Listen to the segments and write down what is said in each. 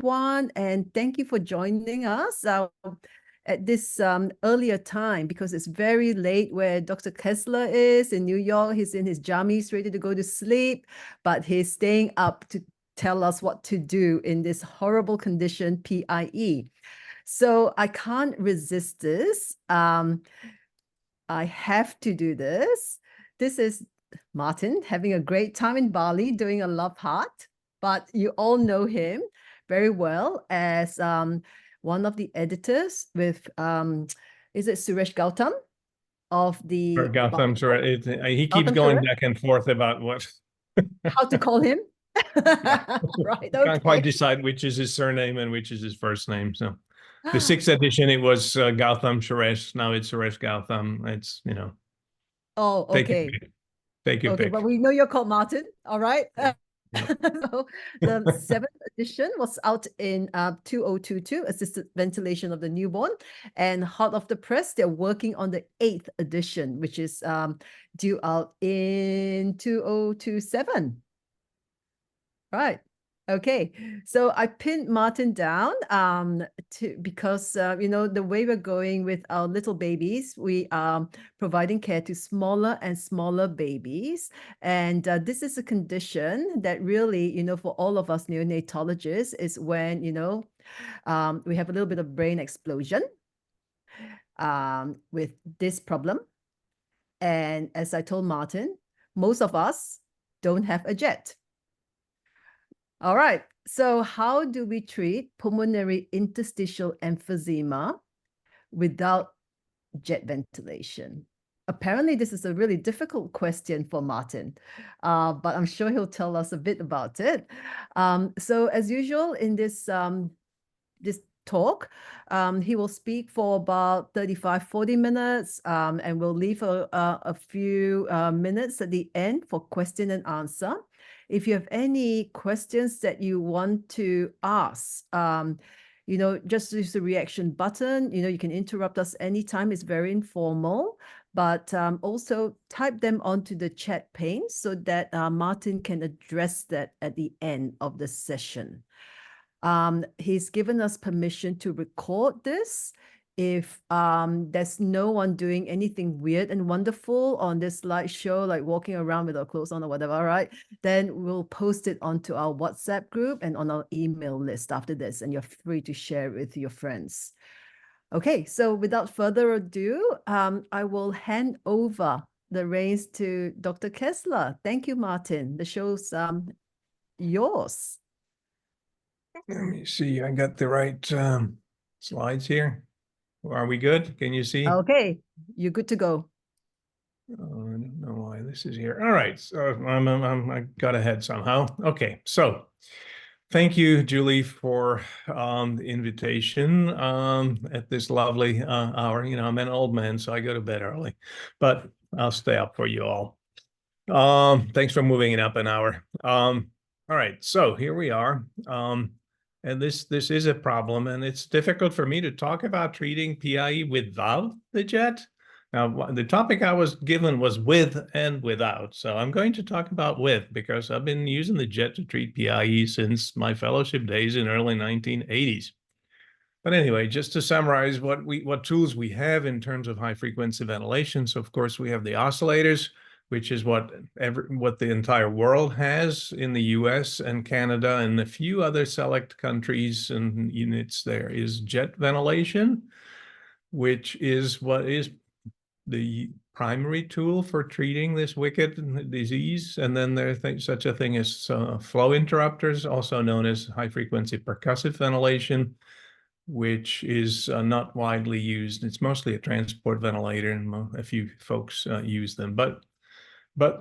one, and thank you for joining us at this earlier time because it's very late where Dr. Keszler is in New York. He's in his jammies, ready to go to sleep, but he's staying up to tell us what to do in this horrible condition, PIE. So I can't resist this. I have to do this. This is Martin having a great time in Bali doing a love heart, but you all know him very well as one of the editors with, is it Suresh Gautam of the Gautam, sorry, he keeps Gautam going Suresh? back and forth about what. How to call him? Yeah. Right, Can't quite okay. decide which is his surname and which is his first name. So the sixth edition, it was Gautam Suresh. Now it's Suresh Gautam. It's, Oh, take your okay. pick. Take your Okay, pick. but we know you're called Martin, all right? Yeah. Yeah. So the seventh edition was out in 2022, assisted ventilation of the newborn, and hot off the press, they're working on the eighth edition, which is due out in 2027. Right. Okay. So I pinned Martin down because the way we're going with our little babies, we are providing care to smaller and smaller babies. And this is a condition that really, for all of us neonatologists is when, we have a little bit of brain explosion with this problem. And as I told Martin, most of us don't have a jet. All right. So how do we treat pulmonary interstitial emphysema without jet ventilation? Apparently, this is a really difficult question for Martin, but I'm sure he'll tell us a bit about it. So as usual in this talk, he will speak for about 35, 40 minutes, and we'll leave a few minutes at the end for question and answer. If you have any questions that you want to ask, just use the reaction button. You can interrupt us anytime. It's very informal, but also type them onto the chat pane so that Martin can address that at the end of the session. He's given us permission to record this. If there's no one doing anything weird and wonderful on this slideshow, like walking around with our clothes on or whatever, right? Then we'll post it onto our WhatsApp group and on our email list after this, and you're free to share it with your friends. Okay, so without further ado, I will hand over the reins to Dr. Keszler. Thank you, Martin. The show's yours. Let me see. I got the right slides here. Are we good? Can you see? Okay, you're good to go. I don't know why this is here. All right, so I got ahead somehow. Okay, so thank you, Julie, for the invitation at this lovely hour. I'm an old man, so I go to bed early, but I'll stay up for you all. Thanks for moving it up an hour. All right, so here we are. And this is a problem, and it's difficult for me to talk about treating PIE without the jet. Now, the topic I was given was with and without. So I'm going to talk about with because I've been using the jet to treat PIE since my fellowship days in early 1980s. But anyway, just to summarize what tools we have in terms of high frequency ventilation. So of course we have the oscillators, which is what the entire world has in the US and Canada and a few other select countries and units. There is jet ventilation, which is what is the primary tool for treating this wicked disease. And then there's such a thing as flow interrupters, also known as high frequency percussive ventilation, which is not widely used. It's mostly a transport ventilator, and a few folks use them. But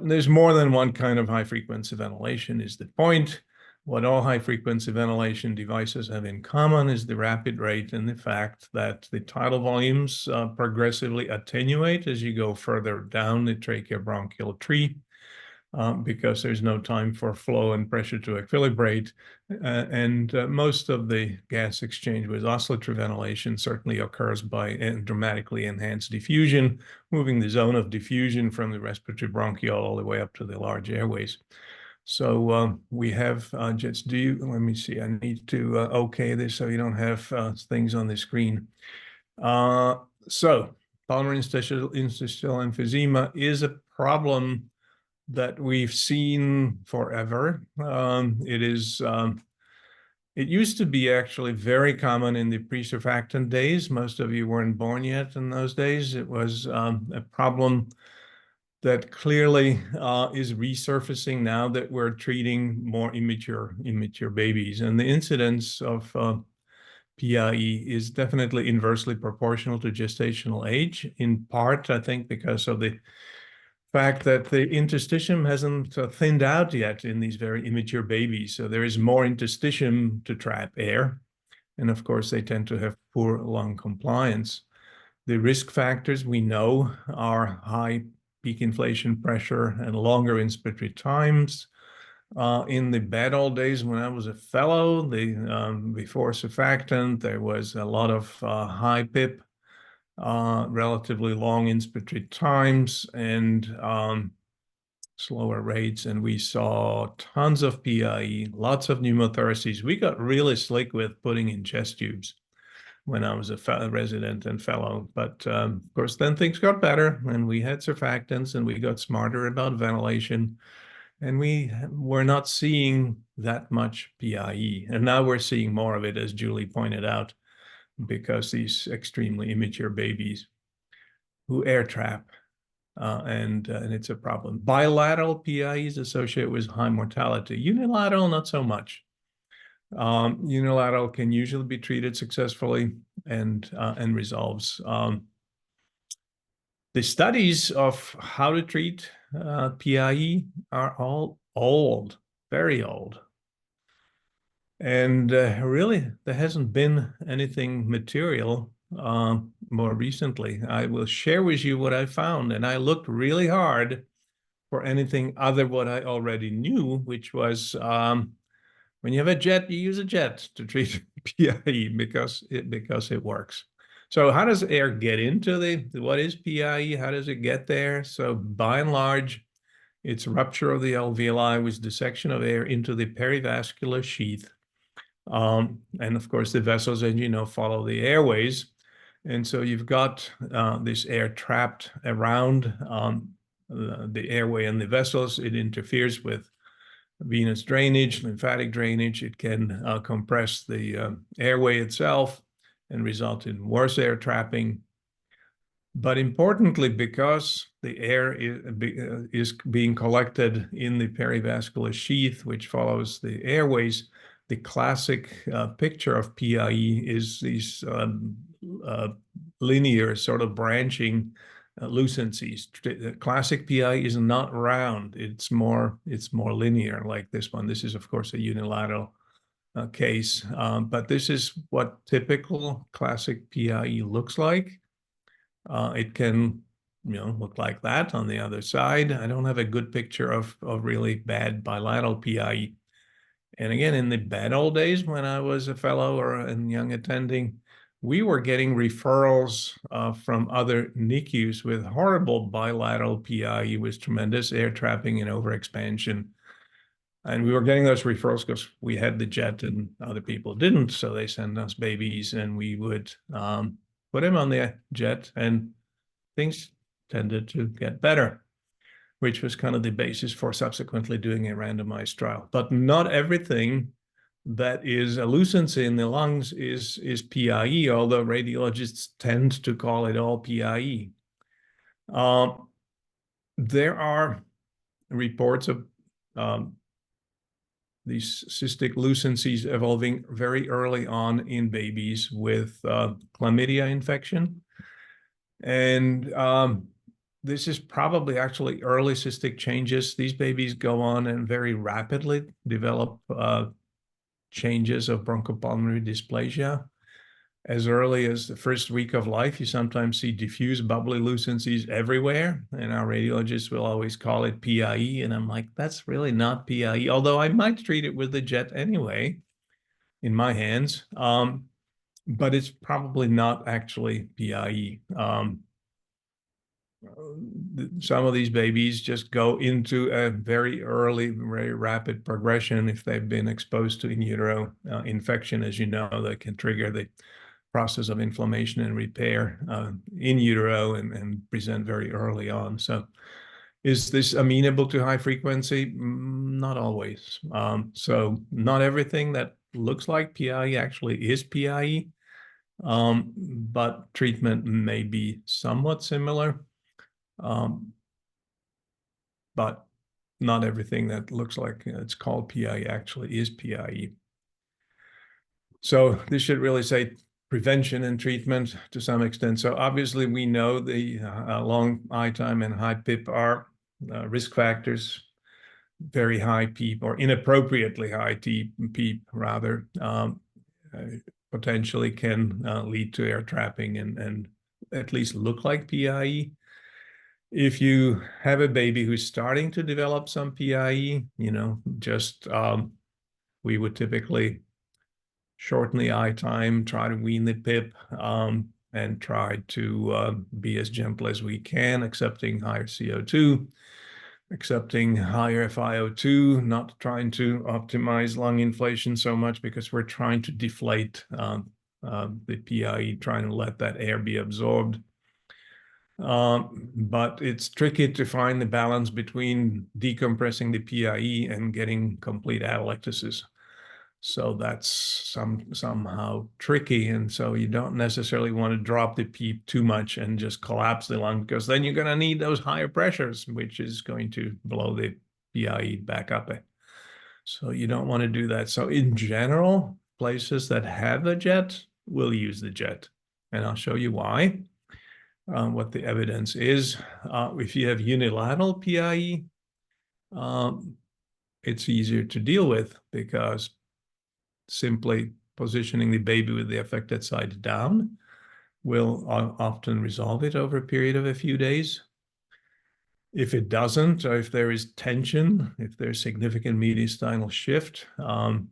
there's more than one kind of high frequency ventilation is the point. What all high frequency ventilation devices have in common is the rapid rate and the fact that the tidal volumes progressively attenuate as you go further down the tracheobronchial tree. Because there's no time for flow and pressure to equilibrate. And most of the gas exchange with oscillatory ventilation certainly occurs by dramatically enhanced diffusion, moving the zone of diffusion from the respiratory bronchiole all the way up to the large airways. So we have jets. Let me see, I need to okay this so you don't have things on the screen. So pulmonary interstitial emphysema is a problem that we've seen forever. It used to be actually very common in the pre-surfactant days. Most of you weren't born yet in those days. It was a problem that clearly is resurfacing now that we're treating more immature babies. And the incidence of PIE is definitely inversely proportional to gestational age, in part, I think, because of the fact that the interstitium hasn't thinned out yet in these very immature babies. So there is more interstitium to trap air. And of course, they tend to have poor lung compliance. The risk factors we know are high peak inflation pressure and longer inspiratory times. In the bad old days when I was a fellow, before surfactant, there was a lot of high PIP, relatively long inspiratory times, and slower rates. And we saw tons of PIE, lots of pneumothoraces. We got really slick with putting in chest tubes when I was a resident and fellow. But of course, then things got better and we had surfactants and we got smarter about ventilation. And we were not seeing that much PIE. And now we're seeing more of it, as Julie pointed out, because these extremely immature babies who air trap, and it's a problem. Bilateral PIE is associated with high mortality. Unilateral, not so much. Unilateral can usually be treated successfully and resolves. The studies of how to treat PIE are all old, very old. And really, there hasn't been anything material more recently. I will share with you what I found, and I looked really hard for anything other than what I already knew, which was when you have a jet, you use a jet to treat PIE because it works. So how does air get into what is PIE? How does it get there? So by and large, it's rupture of the alveoli with dissection of air into the perivascular sheath. And of course, the vessels, as you know, follow the airways. And so you've got this air trapped around the airway and the vessels. It interferes with venous drainage, lymphatic drainage. It can compress the airway itself and result in worse air trapping. But importantly, because the air is being collected in the perivascular sheath, which follows the airways, the classic picture of PIE is these linear sort of branching lucencies. Classic PIE is not round. It's more linear like this one. This is, of course, a unilateral case, but this is what typical classic PIE looks like. It can, look like that on the other side. I don't have a good picture of really bad bilateral PIE. And again, in the bad old days when I was a fellow or a young attending, we were getting referrals from other NICUs with horrible bilateral PIE with tremendous air trapping and overexpansion. And we were getting those referrals because we had the jet and other people didn't. So they sent us babies and we would put him on the jet and things tended to get better, which was kind of the basis for subsequently doing a randomized trial. But not everything that is a lucency in the lungs is PIE, although radiologists tend to call it all PIE. There are reports of these cystic lucencies evolving very early on in babies with chlamydia infection. And this is probably actually early cystic changes. These babies go on and very rapidly develop changes of bronchopulmonary dysplasia. As early as the first week of life, you sometimes see diffuse bubbly lucencies everywhere. And our radiologists will always call it PIE. And I'm like, that's really not PIE, although I might treat it with the jet anyway in my hands. But it's probably not actually PIE. some of these babies just go into a very early, very rapid progression if they've been exposed to in utero infection. As you know, that can trigger the process of inflammation and repair in utero and present very early on. So is this amenable to high frequency? Not always. So not everything that looks like PIE actually is PIE, but treatment may be somewhat similar. But not everything that looks like it's called PIE actually is PIE. So this should really say prevention and treatment to some extent. So obviously we know the long eye time and high PIP are risk factors, very high PEEP or inappropriately high PEEP rather, potentially can lead to air trapping and at least look like PIE. If you have a baby who's starting to develop some PIE, just we would typically shorten the eye time, try to wean the PIP, and try to be as gentle as we can, accepting higher CO2, accepting higher FiO2, not trying to optimize lung inflation so much because we're trying to deflate the PIE, trying to let that air be absorbed. But it's tricky to find the balance between decompressing the PIE and getting complete atelectasis. So that's somehow tricky. And so you don't necessarily want to drop the PEEP too much and just collapse the lung, because then you're going to need those higher pressures, which is going to blow the PIE back up. So you don't want to do that. So in general, places that have a jet will use the jet. And I'll show you why, what the evidence is. If you have unilateral PIE, it's easier to deal with because simply positioning the baby with the affected side down will often resolve it over a period of a few days. If it doesn't, or if there is tension, if there's significant mediastinal shift, and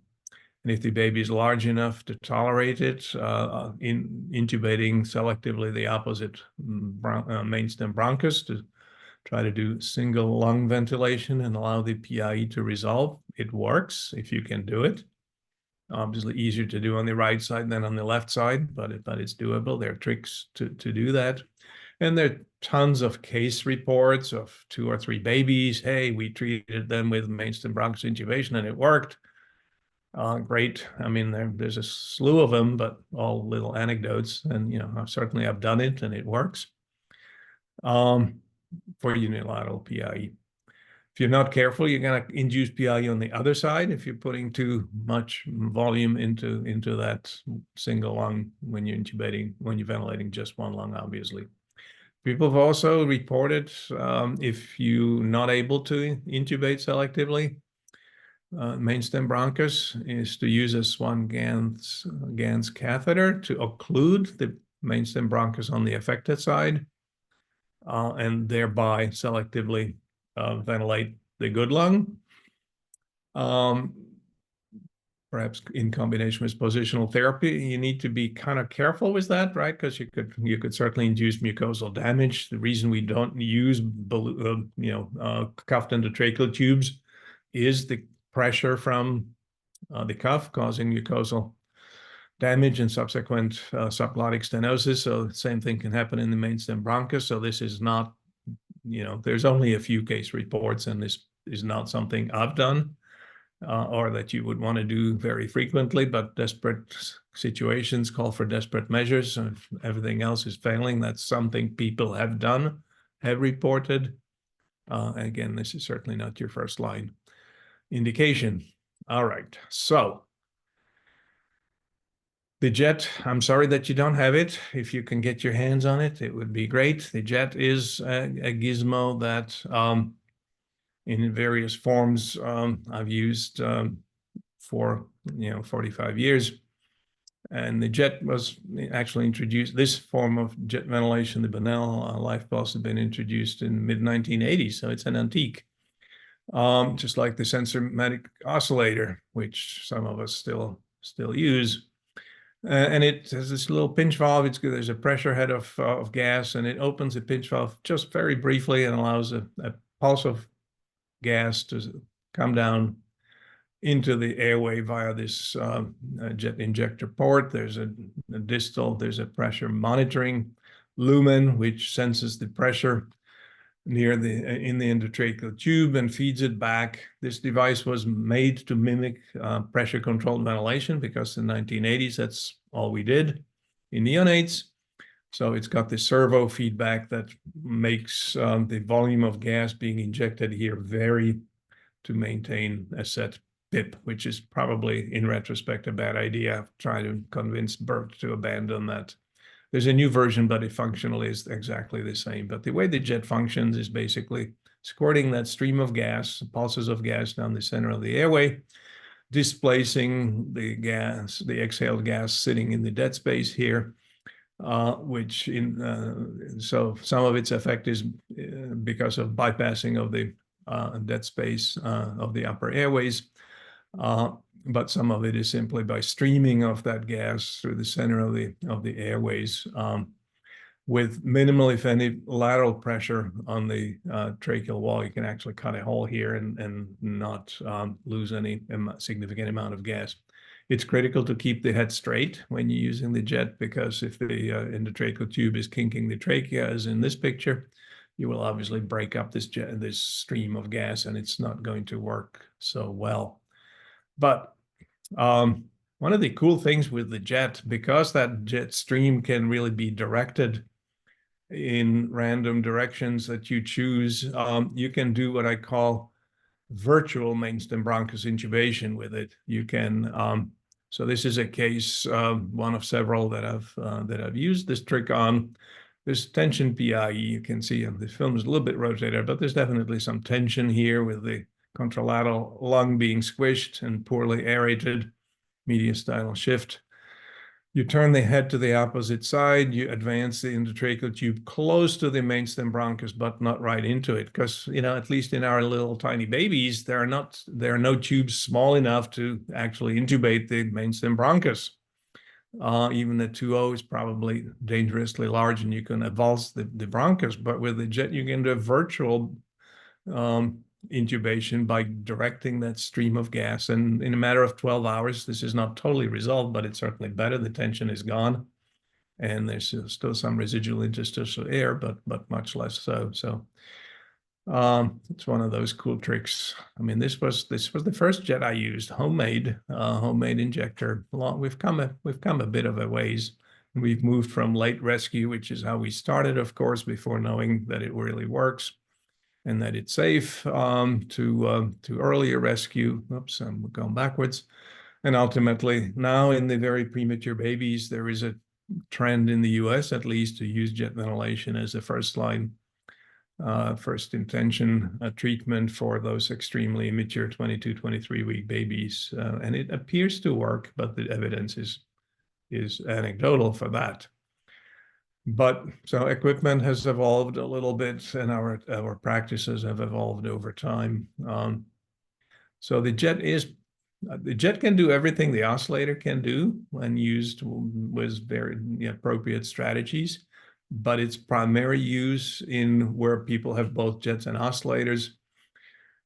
if the baby is large enough to tolerate it, in intubating selectively the opposite mainstem bronchus to try to do single lung ventilation and allow the PIE to resolve, it works if you can do it. Obviously easier to do on the right side than on the left side, but it's doable. There are tricks to do that. And there are tons of case reports of 2 or 3 babies. Hey, we treated them with mainstem bronchus intubation and it worked. Great. I mean, there's a slew of them, but all little anecdotes. And, I've done it and it works for unilateral PIE. If you're not careful, you're going to induce PIE on the other side if you're putting too much volume into that single lung when you're intubating, when you're ventilating just one lung, obviously. People have also reported if you're not able to intubate selectively, mainstem bronchus is to use a Swan-Ganz catheter to occlude the mainstem bronchus on the affected side and thereby selectively ventilate the good lung, perhaps in combination with positional therapy. You need to be kind of careful with that, right? Because you could certainly induce mucosal damage. The reason we don't use cuffed endotracheal tubes is the pressure from the cuff causing mucosal damage and subsequent subglottic stenosis. So the same thing can happen in the mainstem bronchus. So this is not, there's only a few case reports, and this is not something I've done or that you would want to do very frequently, but desperate situations call for desperate measures. And if everything else is failing, that's something people have done, have reported. Again, this is certainly not your first line indication. All right, so the jet, I'm sorry that you don't have it. If you can get your hands on it, it would be great. The jet is a gizmo that in various forms I've used for 45 years. And the jet was actually introduced, this form of jet ventilation, the Bonnell Life Pulse, had been introduced in the mid-1980s, so it's an antique. Just like the sensormatic oscillator, which some of us still use. And it has this little pinch valve. There's a pressure head of gas, and it opens the pinch valve just very briefly and allows a pulse of gas to come down into the airway via this jet injector port. There's a distal, there's a pressure monitoring lumen, which senses the pressure near the in the endotracheal tube and feeds it back. This device was made to mimic pressure controlled ventilation, because in the 1980s, that's all we did in neonates. So it's got the servo feedback that makes the volume of gas being injected here vary to maintain a set PIP, which is probably, in retrospect, a bad idea. Try to convince Bert to abandon that. There's a new version, but it functionally is exactly the same. But the way the jet functions is basically squirting that stream of gas, pulses of gas down the center of the airway, displacing the gas, the exhaled gas sitting in the dead space here, so some of its effect is because of bypassing of the dead space of the upper airways. But some of it is simply by streaming of that gas through the center of the airways with minimal, if any, lateral pressure on the tracheal wall. You can actually cut a hole here and not lose any significant amount of gas. It's critical to keep the head straight when you're using the jet, because if the endotracheal tube is kinking the trachea, as in this picture, you will obviously break up this stream of gas, and it's not going to work so well. But one of the cool things with the jet, because that jet stream can really be directed in random directions that you choose, you can do what I call virtual mainstem bronchus intubation with it. You can, so this is a case, one of several that I've used this trick on. There's tension PIE. You can see the film is a little bit rotated, but there's definitely some tension here with the contralateral lung being squished and poorly aerated, mediastinal shift. You turn the head to the opposite side, you advance the endotracheal tube close to the mainstem bronchus, but not right into it, because, at least in our little tiny babies, there are no tubes small enough to actually intubate the mainstem bronchus. Even the 2.0 is probably dangerously large, and you can avulse the bronchus, but with the jet, you can do a virtual intubation by directing that stream of gas. And in a matter of 12 hours, this is not totally resolved, but it's certainly better. The tension is gone, and there's still some residual interstitial air, but much less so. So it's one of those cool tricks. I mean, this was the first jet I used, homemade injector. We've come a bit of a ways. We've moved from late rescue, which is how we started, of course, before knowing that it really works and that it's safe, to earlier rescue. Oops, I'm going backwards. And ultimately, now in the very premature babies, there is a trend in the US, at least, to use jet ventilation as a first line, first intention treatment for those extremely immature 22, 23-week babies. And it appears to work, but the evidence is anecdotal for that. But so equipment has evolved a little bit, and our practices have evolved over time. So the jet can do everything the oscillator can do when used with very appropriate strategies, but its primary use in where people have both jets and oscillators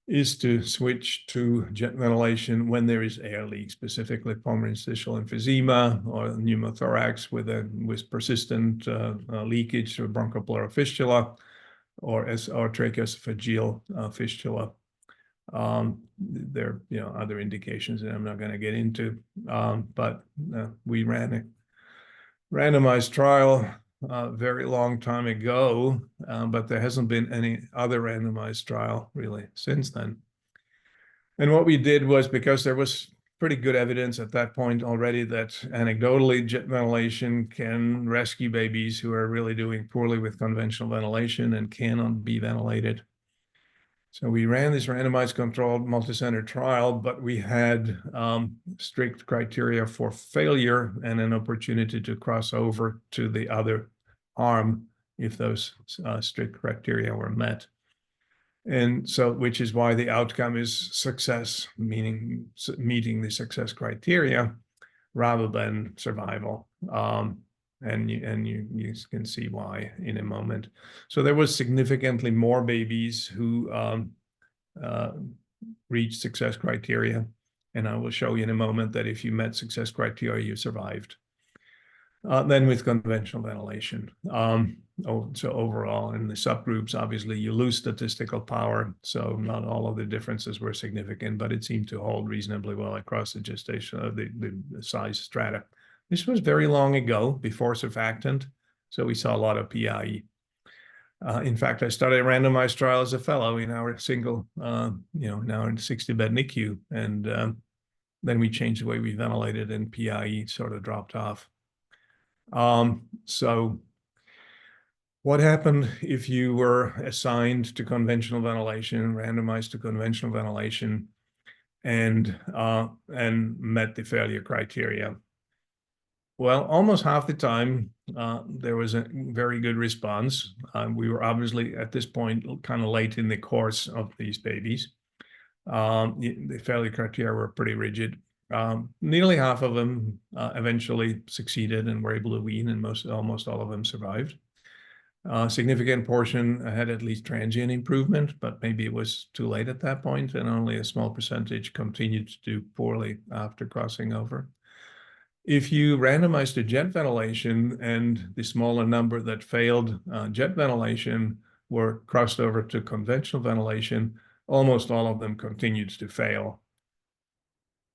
is to switch to jet ventilation when there is air leak, specifically pulmonary interstitial emphysema or pneumothorax with persistent leakage through bronchopleural fistula or tracheoesophageal fistula. There are other indications that I'm not going to get into, but we ran a randomized trial a very long time ago, but there hasn't been any other randomized trial really since then. And what we did was, because there was pretty good evidence at that point already that anecdotally jet ventilation can rescue babies who are really doing poorly with conventional ventilation and cannot be ventilated. So we ran this randomized controlled multicenter trial, but we had strict criteria for failure and an opportunity to cross over to the other arm if those strict criteria were met. And so, which is why the outcome is success, meaning meeting the success criteria. rather than survival. And you can see why in a moment. So there was significantly more babies who reached success criteria. And I will show you in a moment that if you met success criteria, you survived. Then with conventional ventilation. So overall, in the subgroups, obviously, you lose statistical power. So not all of the differences were significant, but it seemed to hold reasonably well across the gestation of the size strata. This was very long ago, before surfactant. So we saw a lot of PIE. In fact, I started a randomized trial as a fellow in our single, now in 60-bed NICU. And then we changed the way we ventilated, and PIE sort of dropped off. So what happened if you were assigned to conventional ventilation, randomized to conventional ventilation, and met the failure criteria? Well, almost half the time, there was a very good response. We were obviously at this point kind of late in the course of these babies. The failure criteria were pretty rigid. Nearly half of them eventually succeeded and were able to wean, and almost all of them survived. A significant portion had at least transient improvement, but maybe it was too late at that point, and only a small percentage continued to do poorly after crossing over. If you randomize to jet ventilation, and the smaller number that failed jet ventilation were crossed over to conventional ventilation, almost all of them continued to fail.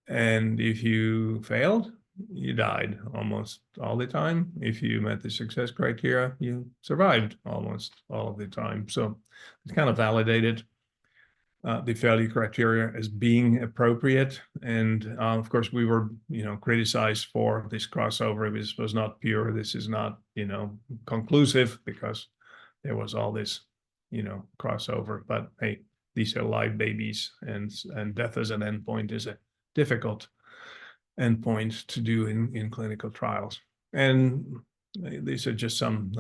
And if you failed, you died almost all the time. If you met the success criteria, you survived almost all of the time. So it kind of validated the failure criteria as being appropriate. And of course, we were, criticized for this crossover. This was not pure. This is not, conclusive, because there was all this, crossover. But hey, these are live babies, and death as an endpoint is a difficult endpoint to do in clinical trials. And these are just some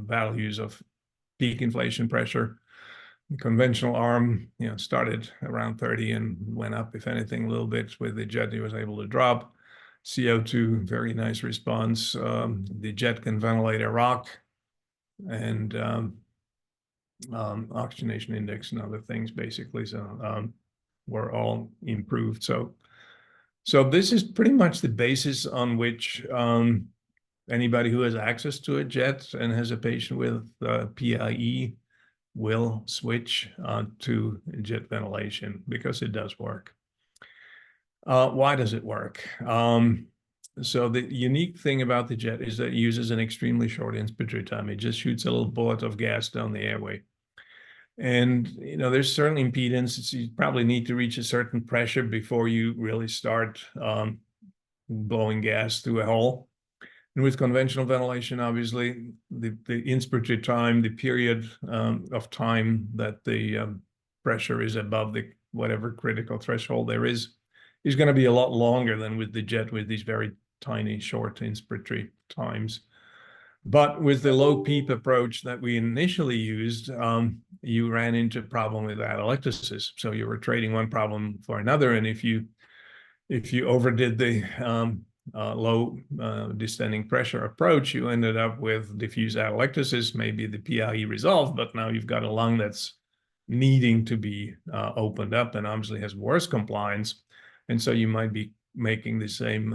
values of peak inflation pressure. The conventional arm, started around 30 and went up, if anything, a little bit. With the jet, he was able to drop. CO2, very nice response. The jet can ventilate a rock, and oxygenation index and other things, basically. So were all improved. So this is pretty much the basis on which anybody who has access to a jet and has a patient with PIE will switch to jet ventilation, because it does work. Why does it work? So the unique thing about the jet is that it uses an extremely short inspiratory time. It just shoots a little bullet of gas down the airway. And, there's certain impedance. You probably need to reach a certain pressure before you really start blowing gas through a hole. And with conventional ventilation, obviously, the inspiratory time, the period of time that the pressure is above the whatever critical threshold there is going to be a lot longer than with the jet, with these very tiny, short inspiratory times. But with the low PEEP approach that we initially used, you ran into a problem with atelectasis. So you were trading one problem for another, and if you overdid the low descending pressure approach, you ended up with diffuse atelectasis. Maybe the PIE resolved, but now you've got a lung that's needing to be opened up, and obviously has worse compliance. And so you might be making the same,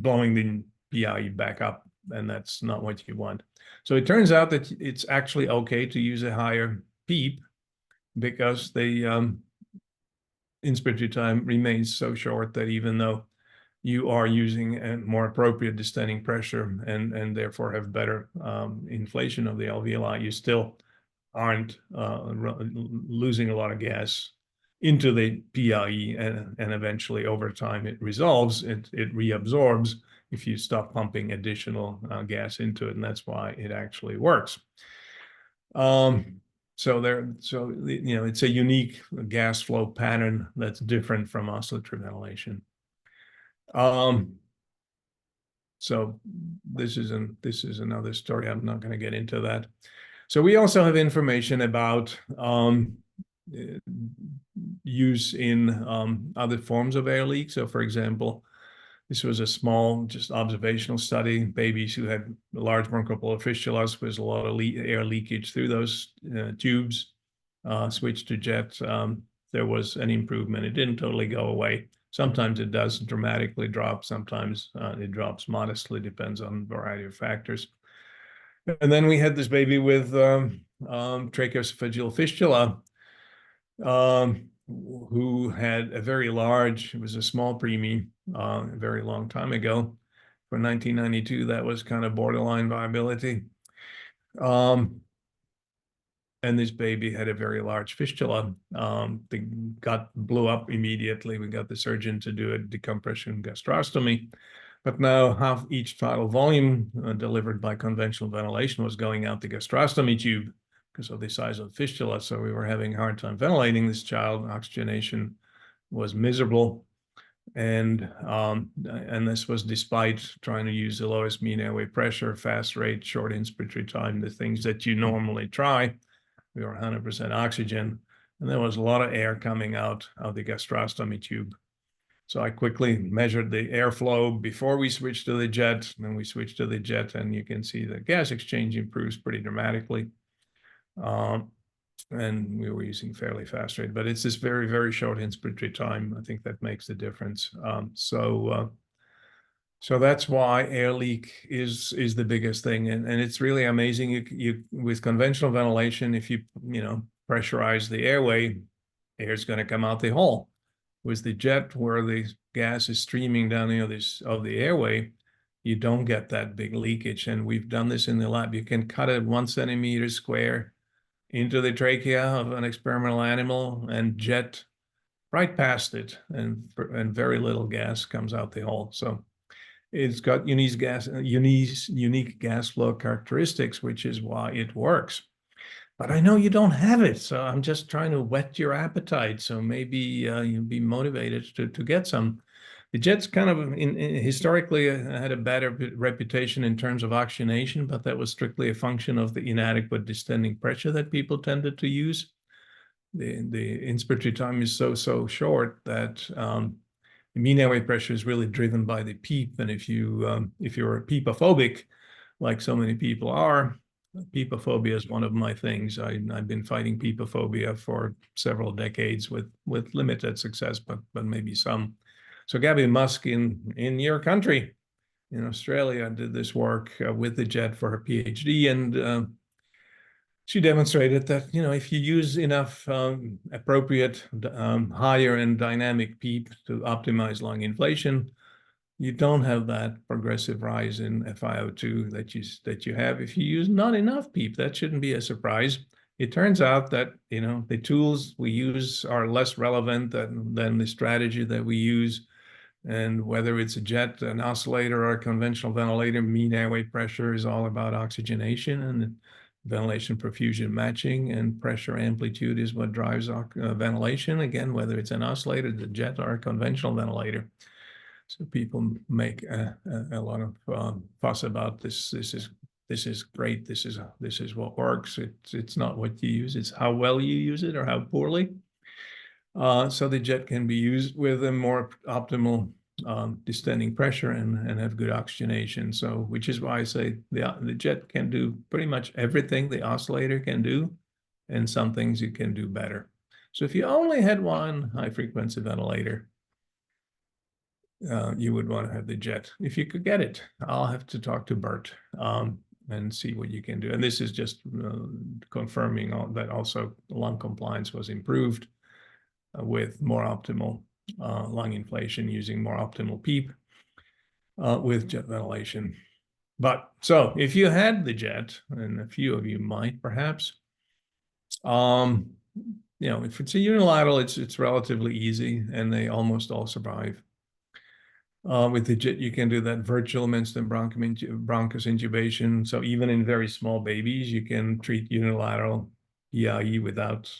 blowing the PIE back up, and that's not what you want. So it turns out that it's actually okay to use a higher PEEP, because the inspiratory time remains so short that even though you are using a more appropriate descending pressure and therefore have better inflation of the alveoli, you still aren't losing a lot of gas into the PIE, and eventually over time it resolves, it reabsorbs if you stop pumping additional gas into it, and that's why it actually works. It's a unique gas flow pattern that's different from oscillatory ventilation. So this is another story. I'm not going to get into that. So we also have information about use in other forms of air leak. So, for example, This was a small, just observational study. Babies who had large bronchopleural fistulas with a lot of air leakage through those tubes switched to jet. There was an improvement. It didn't totally go away. Sometimes it does dramatically drop. Sometimes it drops modestly, depends on a variety of factors. And then we had this baby with tracheoesophageal fistula, who had a very large, it was a small preemie, a very long time ago. For 1992, that was kind of borderline viability. And this baby had a very large fistula. They blew up immediately. We got the surgeon to do a decompression gastrostomy. But now half each tidal volume delivered by conventional ventilation was going out the gastrostomy tube because of the size of the fistula. So we were having a hard time ventilating this child. Oxygenation was miserable. And this was despite trying to use the lowest mean airway pressure, fast rate, short inspiratory time, the things that you normally try. We were 100% oxygen, and there was a lot of air coming out of the gastrostomy tube. So I quickly measured the airflow before we switched to the jet. And then we switched to the jet, and you can see the gas exchange improves pretty dramatically. And we were using fairly fast rate, but it's this very, very short inspiratory time. I think that makes the difference. So that's why air leak is the biggest thing, and it's really amazing. You with conventional ventilation, if you pressurize the airway, air is going to come out the hole. With the jet, where the gas is streaming down of the airway, you don't get that big leakage. And we've done this in the lab. You can cut it 1 centimeter square into the trachea of an experimental animal and jet right past it, and very little gas comes out the hole. So it's got unique gas flow characteristics, which is why it works. But I know you don't have it, so I'm just trying to whet your appetite. So maybe you'll be motivated to get some. The jet's kind of historically had a better reputation in terms of oxygenation, but that was strictly a function of the inadequate distending pressure that people tended to use. The inspiratory time is so short that the mean airway pressure is really driven by the PEEP. And if you're PEEPophobic, like so many people are, PEEPophobia is one of my things. I've been fighting PEEPophobia for several decades with limited success, but maybe some. So Gabby Musk in your country, in Australia, did this work with the jet for her PhD, and she demonstrated that if you use enough appropriate higher and dynamic PEEP to optimize lung inflation, you don't have that progressive rise in FiO2 that you have if you use not enough PEEP. That shouldn't be a surprise. It turns out that the tools we use are less relevant than the strategy that we use. And whether it's a jet, an oscillator, or a conventional ventilator, mean airway pressure is all about oxygenation and ventilation perfusion matching, and pressure amplitude is what drives ventilation. Again, whether it's an oscillator, the jet, or a conventional ventilator. So people make a lot of fuss about this. This is great. This is what works. It's not what you use. It's how well you use it or how poorly. So the jet can be used with a more optimal distending pressure and have good oxygenation. So, which is why I say the jet can do pretty much everything the oscillator can do, and some things you can do better. So if you only had one high frequency ventilator, you would want to have the jet if you could get it. I'll have to talk to Bert and see what you can do. And this is just confirming that also lung compliance was improved with more optimal lung inflation using more optimal PEEP with jet ventilation. But so if you had the jet, and a few of you might perhaps, if it's a unilateral, it's relatively easy, and they almost all survive. With the jet, you can do that virtual mediastinum bronchus intubation. So even in very small babies, you can treat unilateral EIE without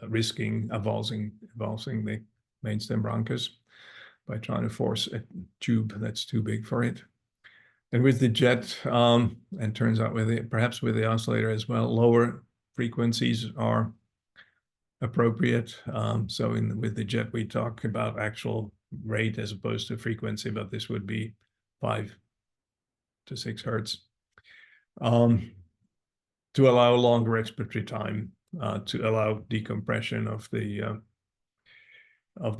risking avulsing the mainstem bronchus by trying to force a tube that's too big for it. And with the jet, and turns out perhaps with the oscillator as well, lower frequencies are appropriate. So with the jet, we talk about actual rate as opposed to frequency, but this would be 5 to 6 hertz, to allow longer expiratory time, to allow decompression of the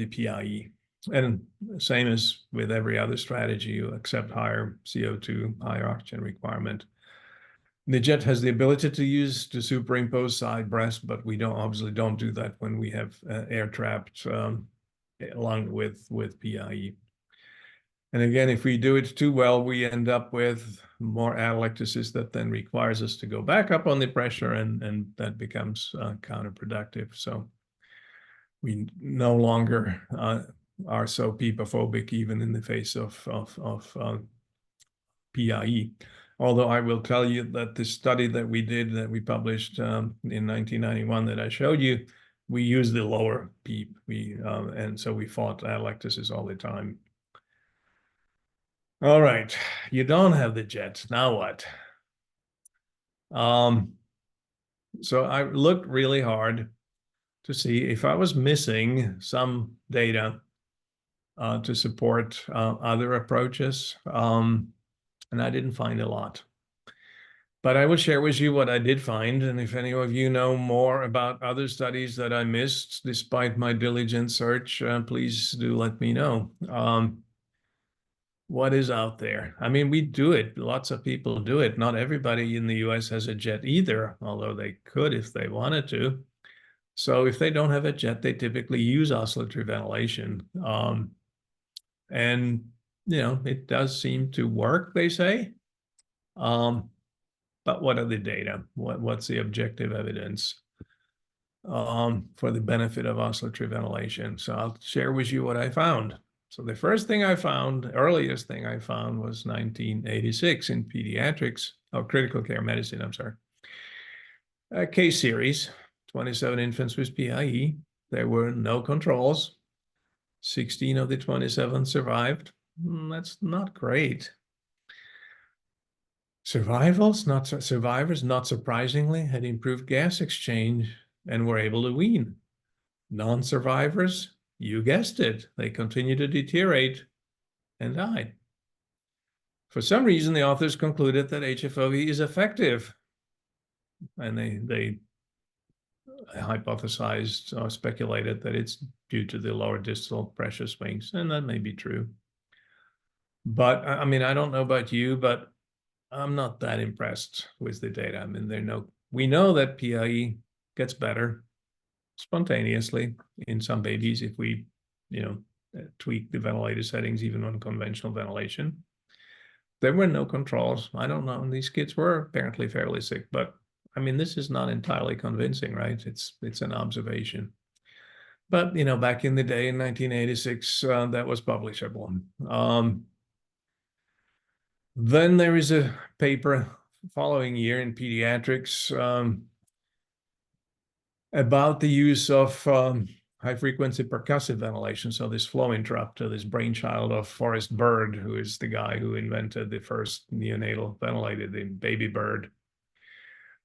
PIE. And same as with every other strategy, you accept higher CO2, higher oxygen requirement. The jet has the ability to superimpose side breast, but we obviously don't do that when we have air trapped along with PIE. And again, if we do it too well, we end up with more atelectasis that then requires us to go back up on the pressure, and that becomes counterproductive. So we no longer are so PEEP-phobic even in the face of PIE. Although I will tell you that the study that we did, that we published in 1991 that I showed you, we used the lower PEEP. And so we fought atelectasis all the time. All right, you don't have the jet. Now what? So I looked really hard to see if I was missing some data to support other approaches, and I didn't find a lot. But I will share with you what I did find, and if any of you know more about other studies that I missed despite my diligent search, please do let me know. What is out there? I mean, we do it. Lots of people do it. Not everybody in the US has a jet either, although they could if they wanted to. So if they don't have a jet, they typically use oscillatory ventilation. And, it does seem to work, they say. But what are the data? What's the objective evidence for the benefit of oscillatory ventilation? So I'll share with you what I found. So the first thing I found, earliest thing I found, was 1986 in pediatrics, or critical care medicine, I'm sorry. A case series, 27 infants with PIE. There were no controls. 16 of the 27 survived. That's not great. Survivors, not surprisingly, had improved gas exchange and were able to wean. Non-survivors, you guessed it, they continued to deteriorate and died. For some reason, the authors concluded that HFJV is effective, and they hypothesized or speculated that it's due to the lower distal pressure swings, and that may be true. But I mean, I don't know about you, but I'm not that impressed with the data. I mean, we know that PIE gets better spontaneously in some babies if we, tweak the ventilator settings, even on conventional ventilation. There were no controls. I don't know. These kids were apparently fairly sick, but I mean, this is not entirely convincing, right? It's an observation. But, back in the day in 1986, that was publishable. Then there is a paper following year in pediatrics about the use of high-frequency percussive ventilation. So this flow interrupter, this brainchild of Forrest Bird, who is the guy who invented the first neonatal ventilator, the baby bird,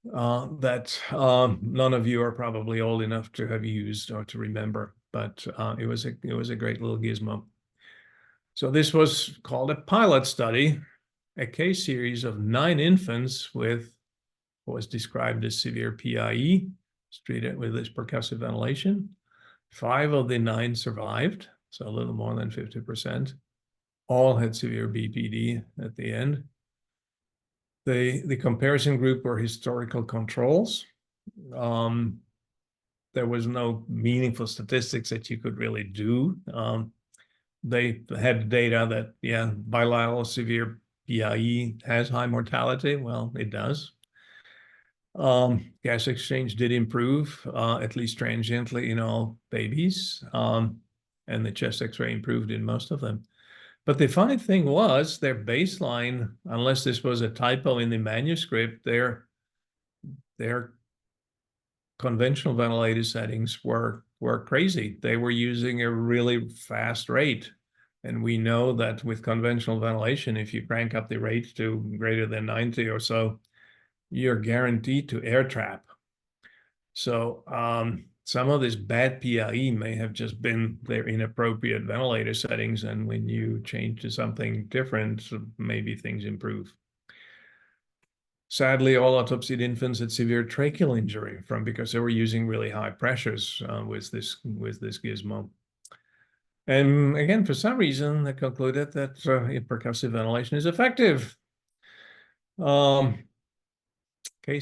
that none of you are probably old enough to have used or to remember, but it was a great little gizmo. So this was called a pilot study, a case series of 9 infants with what was described as severe PIE, treated with this percussive ventilation. 5 of the 9 survived, so a little more than 50%. All had severe BPD at the end. The comparison group were historical controls. There was no meaningful statistics that you could really do. They had data that, bilateral severe PIE has high mortality. Well, it does. Gas exchange did improve, at least transiently in all babies, and the chest X-ray improved in most of them. But the funny thing was their baseline, unless this was a typo in the manuscript, their conventional ventilator settings were crazy. They were using a really fast rate. And we know that with conventional ventilation, if you crank up the rate to greater than 90 or so, you're guaranteed to air trap. So some of this bad PIE may have just been their inappropriate ventilator settings, and when you change to something different, maybe things improve. Sadly, all autopsied infants had severe tracheal injury because they were using really high pressures with this gizmo. And again, for some reason, they concluded that percussive ventilation is effective. Case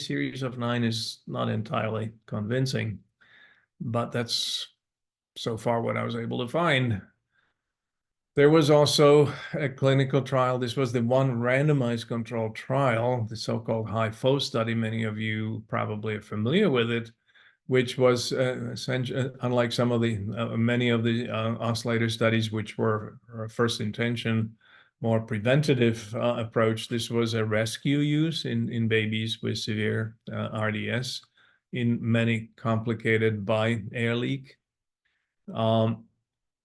series of 9 is not entirely convincing, but that's so far what I was able to find. There was also a clinical trial. This was the one randomized controlled trial, the so-called HFJV study. Many of you probably are familiar with it, which was essentially, unlike some of the many of the oscillator studies, which were first intention, more preventative approach. This was a rescue use in babies with severe RDS, in many complicated by air leak.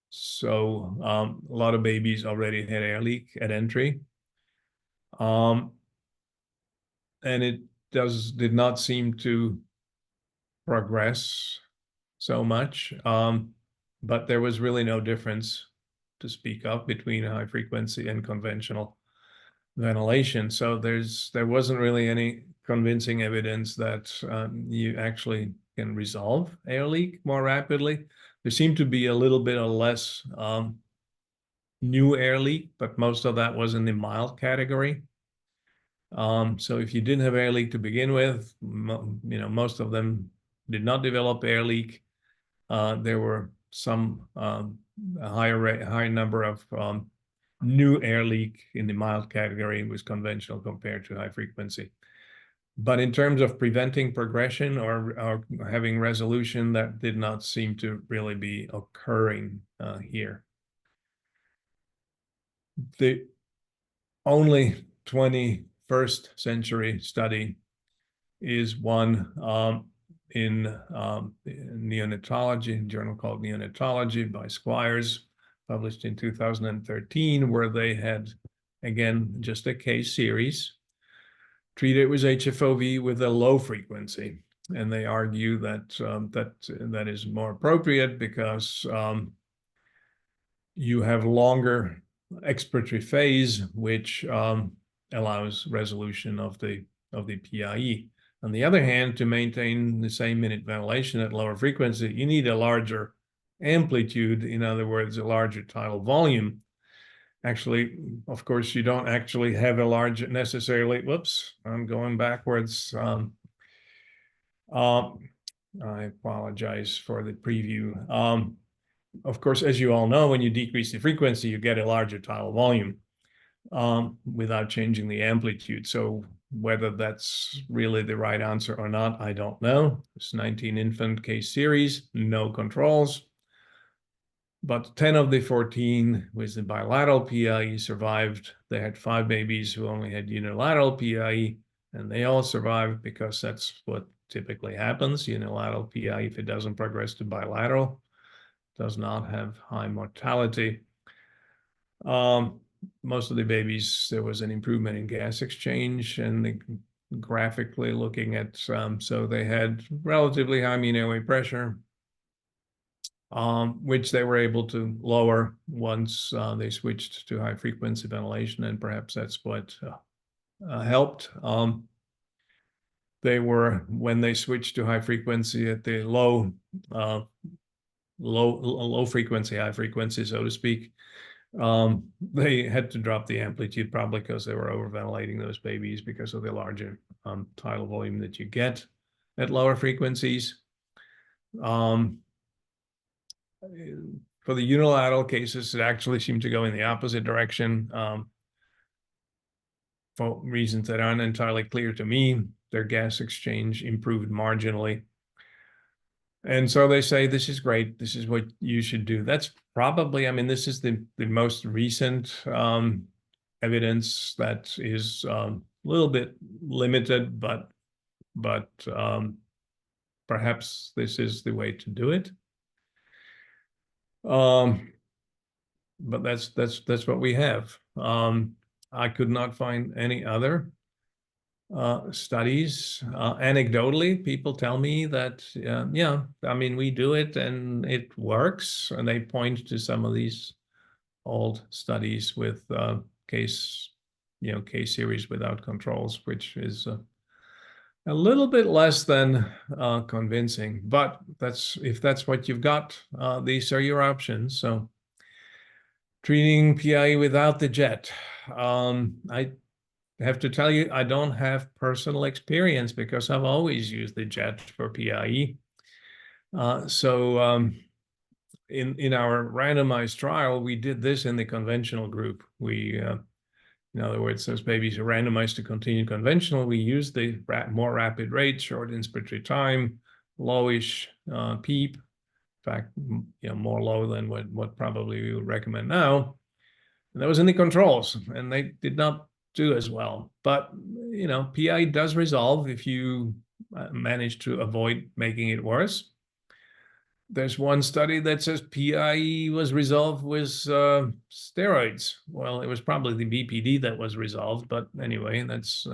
So a lot of babies already had air leak at entry. And it did not seem to progress so much. But there was really no difference to speak of between high frequency and conventional ventilation. So there wasn't really any convincing evidence that you actually can resolve air leak more rapidly. There seemed to be a little bit of less new air leak, but most of that was in the mild category. So if you didn't have air leak to begin with, most of them did not develop air leak. There were some higher number of new air leak in the mild category with conventional compared to high frequency. But in terms of preventing progression or having resolution, that did not seem to really be occurring here. The only 21st century study is one in neonatology, a journal called Neonatology by Squires, published in 2013, where they had, again, just a case series, treated with HFJV with a low frequency. And they argue that that is more appropriate because you have longer expiratory phase, which allows resolution of the PIE. On the other hand, to maintain the same minute ventilation at lower frequency, you need a larger amplitude, in other words, a larger tidal volume. Actually, of course, you don't actually have a large necessarily, whoops, I'm going backwards. I apologize for the preview. Of course, as you all know, when you decrease the frequency, you get a larger tidal volume without changing the amplitude. So whether that's really the right answer or not, I don't know. It's 19 infant case series, no controls. But 10 of the 14 with the bilateral PIE survived. They had 5 babies who only had unilateral PIE, and they all survived because that's what typically happens. Unilateral PIE, if it doesn't progress to bilateral, does not have high mortality. Most of the babies, there was an improvement in gas exchange, and graphically looking at so they had relatively high mean airway pressure, which they were able to lower once they switched to high frequency ventilation, and perhaps that's what helped. When they switched to high frequency at the low frequency, high frequency, so to speak, they had to drop the amplitude, probably because they were overventilating those babies because of the larger tidal volume that you get at lower frequencies. For the unilateral cases, it actually seemed to go in the opposite direction for reasons that aren't entirely clear to me. Their gas exchange improved marginally. And so they say, this is great. This is what you should do. That's probably, I mean, this is the most recent evidence that is a little bit limited, but perhaps this is the way to do it. But that's what we have. I could not find any other studies. Anecdotally, people tell me that, yeah, I mean, we do it and it works. And they point to some of these old studies with case series without controls, which is a little bit less than convincing. But if that's what you've got, these are your options. So treating PIE without the jet. I have to tell you, I don't have personal experience because I've always used the jet for PIE. In our randomized trial, we did this in the conventional group. In other words, those babies are randomized to continue conventional. We used the more rapid rate, short inspiratory time, lowish PEEP. In fact, more low than what probably we would recommend now. And that was in the controls, and they did not do as well. But PI does resolve if you manage to avoid making it worse. There's one study that says PI was resolved with steroids. Well, it was probably the BPD that was resolved, but anyway, that's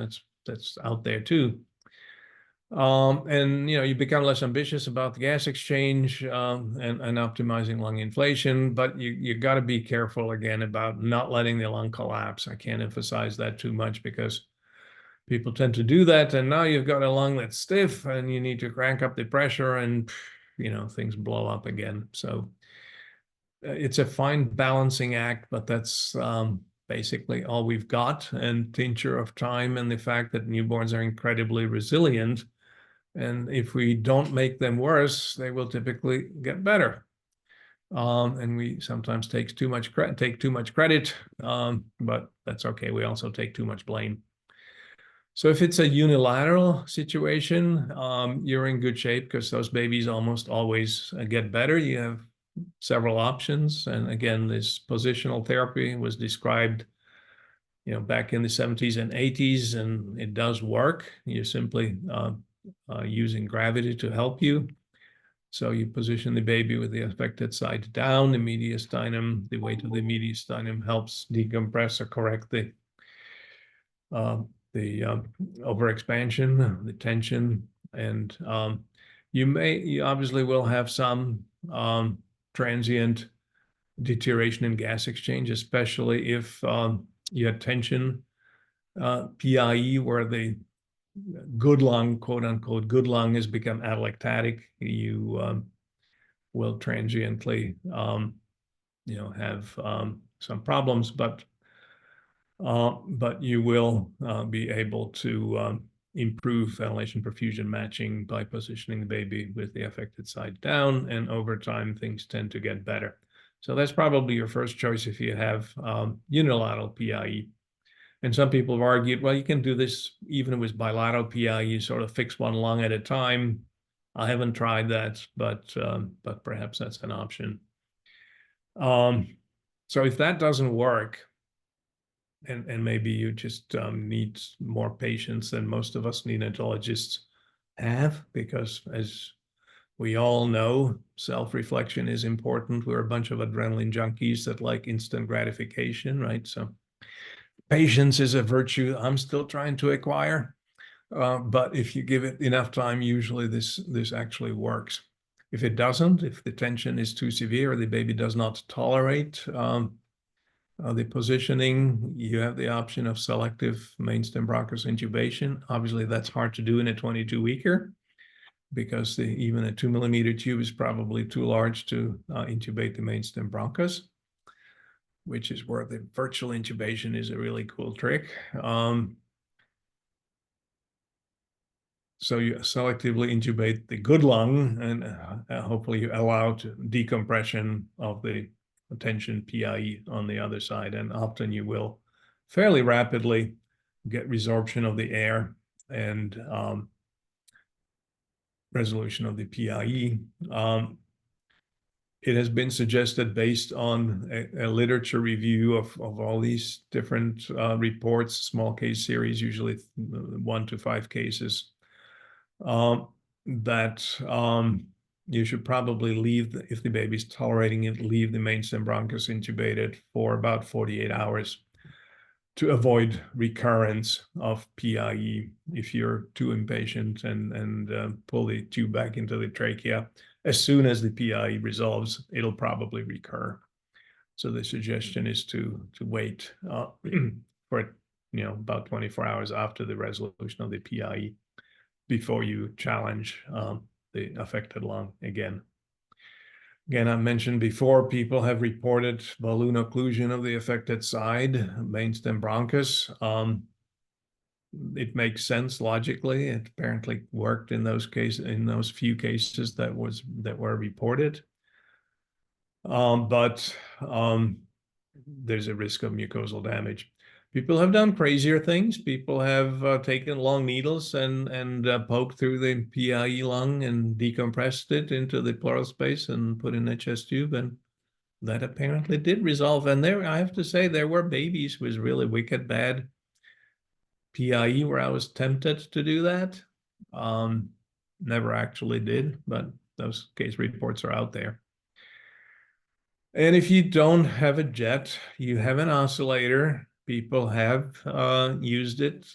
out there too. And you become less ambitious about the gas exchange and optimizing lung inflation, but you got to be careful again about not letting the lung collapse. I can't emphasize that too much because people tend to do that, and now you've got a lung that's stiff, and you need to crank up the pressure, and things blow up again. So it's a fine balancing act, but that's basically all we've got. And tincture of time and the fact that newborns are incredibly resilient. And if we don't make them worse, they will typically get better. And we sometimes take too much credit, but that's okay. We also take too much blame. So if it's a unilateral situation, you're in good shape because those babies almost always get better. You have several options. And again, this positional therapy was described back in the 70s and 80s, and it does work. You're simply using gravity to help you. So you position the baby with the affected side down, the mediastinum, the weight of the mediastinum helps decompress or correct the overexpansion, the tension, and you obviously will have some transient deterioration in gas exchange, especially if you had tension PIE, where the good lung, quote unquote, good lung has become atelectatic. You will transiently, have some problems, but you will be able to improve ventilation perfusion matching by positioning the baby with the affected side down, and over time things tend to get better. So that's probably your first choice if you have unilateral PIE. And some people have argued, well, you can do this even with bilateral PIE. You sort of fix one lung at a time. I haven't tried that, but perhaps that's an option. So if that doesn't work, and maybe you just need more patience than most of us neonatologists have, because as we all know, self-reflection is important. We're a bunch of adrenaline junkies that like instant gratification, right? So patience is a virtue I'm still trying to acquire. But if you give it enough time, usually this actually works. If it doesn't, if the tension is too severe, the baby does not tolerate the positioning, you have the option of selective mainstem bronchus intubation. Obviously, that's hard to do in a 22-weeker because even a 2-millimeter tube is probably too large to intubate the mainstem bronchus, which is where the virtual intubation is a really cool trick. So you selectively intubate the good lung, and hopefully you allow decompression of the tension PIE on the other side. And often you will fairly rapidly get resorption of the air and resolution of the PIE. It has been suggested, based on a literature review of all these different reports, small case series, usually 1 to 5 cases, that you should probably leave, if the baby's tolerating it, leave the mainstem bronchus intubated for about 48 hours. to avoid recurrence of PIE if you're too impatient and pull the tube back into the trachea. As soon as the PIE resolves, it'll probably recur. So the suggestion is to wait for about 24 hours after the resolution of the PIE before you challenge the affected lung again. Again, I mentioned before, people have reported balloon occlusion of the affected side, brainstem bronchus. It makes sense logically. It apparently worked in those cases, in those few cases that were reported. But there's a risk of mucosal damage. People have done crazier things. People have taken long needles and poked through the PIE lung and decompressed it into the pleural space and put in a chest tube, and that apparently did resolve. And there, I have to say, there were babies with really wicked bad PIE where I was tempted to do that. Never actually did, but those case reports are out there. And if you don't have a jet, you have an oscillator. People have used it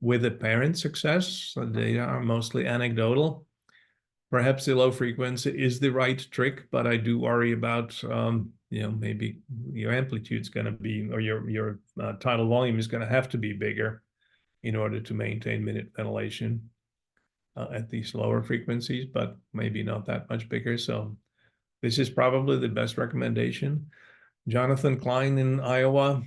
with apparent success. So they are mostly anecdotal. Perhaps the low frequency is the right trick, but I do worry about maybe your amplitude's going to be, or your tidal volume is going to have to be bigger in order to maintain minute ventilation at these lower frequencies, but maybe not that much bigger. So this is probably the best recommendation. Jonathan Klein in Iowa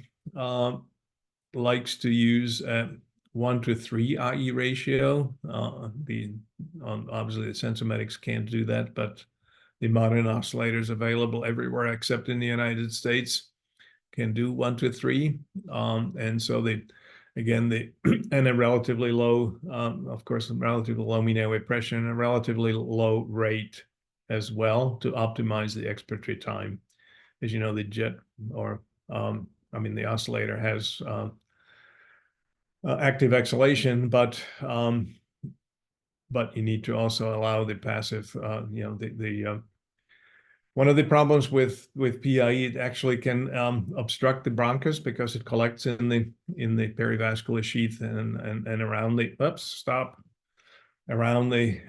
likes to use a 1-to-3 IE ratio. Obviously, the Sensormedics can't do that, but the modern oscillators available everywhere except in the United States can do 1-to-3. And so and a relatively low, of course, a relatively low mean airway pressure and a relatively low rate as well to optimize the expiratory time. As you know, the jet the oscillator has active exhalation, but you need to also allow the passive, one of the problems with PIE, it actually can obstruct the bronchus because it collects in the perivascular sheath and around the around the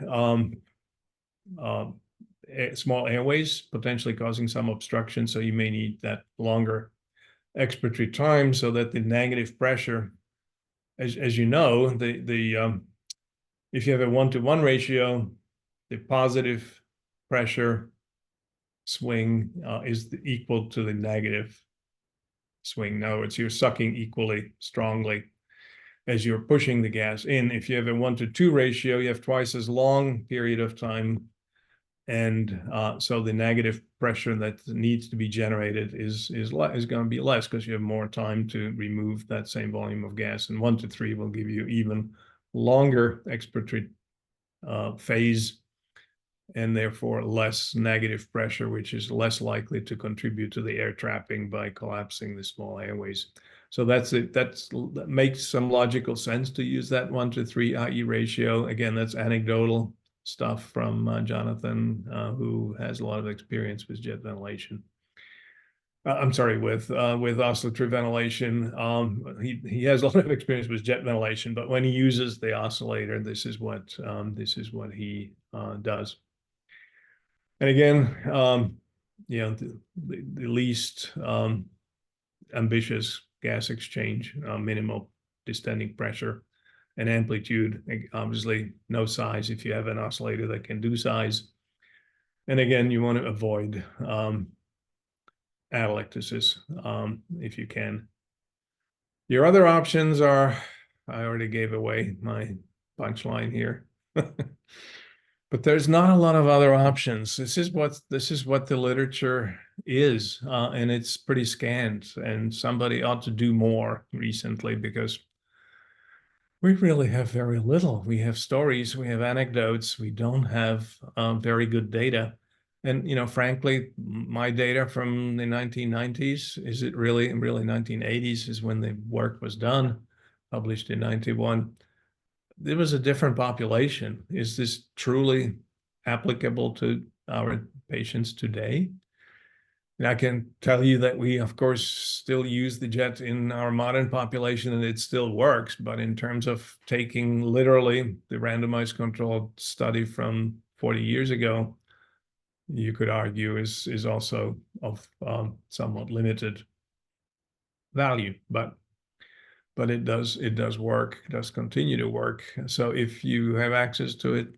small airways, potentially causing some obstruction. So you may need that longer expiratory time so that the negative pressure, as you know, if you have a 1-to-1 ratio, the positive pressure swing is equal to the negative swing. In other words, you're sucking equally strongly as you're pushing the gas in. If you have a 1-to-2 ratio, you have twice as long period of time. And so the negative pressure that needs to be generated is going to be less because you have more time to remove that same volume of gas. And 1-to-3 will give you even longer expiratory phase and therefore less negative pressure, which is less likely to contribute to the air trapping by collapsing the small airways. So that's it. That makes some logical sense to use that 1-to-3 IE ratio. Again, that's anecdotal stuff from Jonathan, who has a lot of experience with jet ventilation. I'm sorry, with oscillatory ventilation. He has a lot of experience with jet ventilation, but when he uses the oscillator, this is what he does. And again, the least ambitious gas exchange, minimal distending pressure and amplitude, obviously no size if you have an oscillator that can do size. And again, you want to avoid atelectasis if you can. Your other options are, I already gave away my punchline here. But there's not a lot of other options. This is what the literature is, and it's pretty scant. And somebody ought to do more recently because we really have very little. We have stories, we have anecdotes, we don't have very good data. And frankly, my data from the 1990s, is it really 1980s is when the work was done, published in 91. There was a different population. Is this truly applicable to our patients today? I can tell you that we, of course, still use the jet in our modern population and it still works. But in terms of taking literally the randomized controlled study from 40 years ago, you could argue is also of somewhat limited value. But it does work, it does continue to work. So if you have access to it,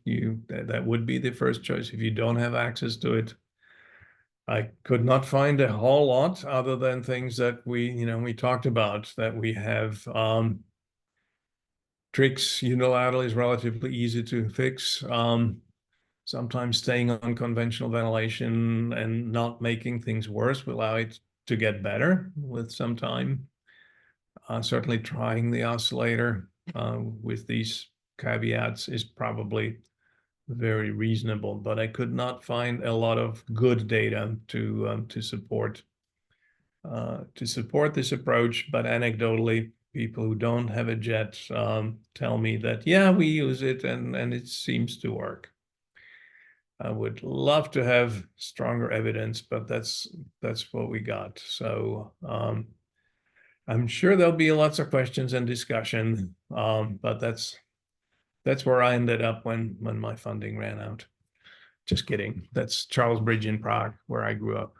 that would be the first choice. If you don't have access to it, I could not find a whole lot other than things that we talked about, that we have tricks unilaterally is relatively easy to fix. Sometimes staying on conventional ventilation and not making things worse will allow it to get better with some time. Certainly trying the oscillator with these caveats is probably very reasonable, but I could not find a lot of good data to support this approach. But anecdotally, people who don't have a jet tell me that, yeah, we use it and it seems to work. I would love to have stronger evidence, but that's what we got. So I'm sure there'll be lots of questions and discussion, but that's where I ended up when my funding ran out. Just kidding. That's Charles Bridge in Prague, where I grew up.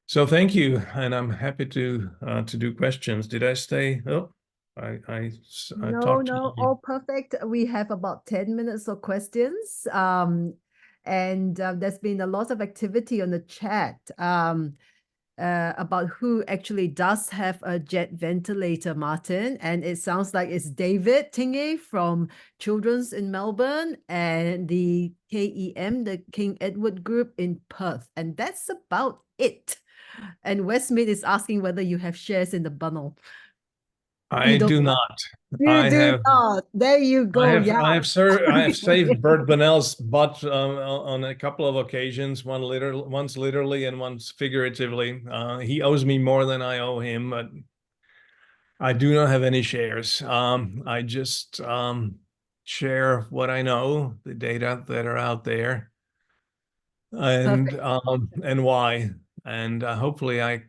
So thank you, and I'm happy to do questions. Did I stay? Oh, I No, talked to you. all perfect. We have about 10 minutes of questions. And there's been a lot of activity on the chat about who actually does have a jet ventilator, Martin. And it sounds like it's David Tingey from Children's in Melbourne and the KEM, the King Edward Group in Perth. And that's about it. And Westmead is asking whether you have shares in the bundle. I do not. You do not. There you go. I have saved Bert Bonnell's butt on a couple of occasions. Once literally and once figuratively. He owes me more than I owe him, but I do not have any shares. I just share what I know, the data that are out there, and why. And hopefully I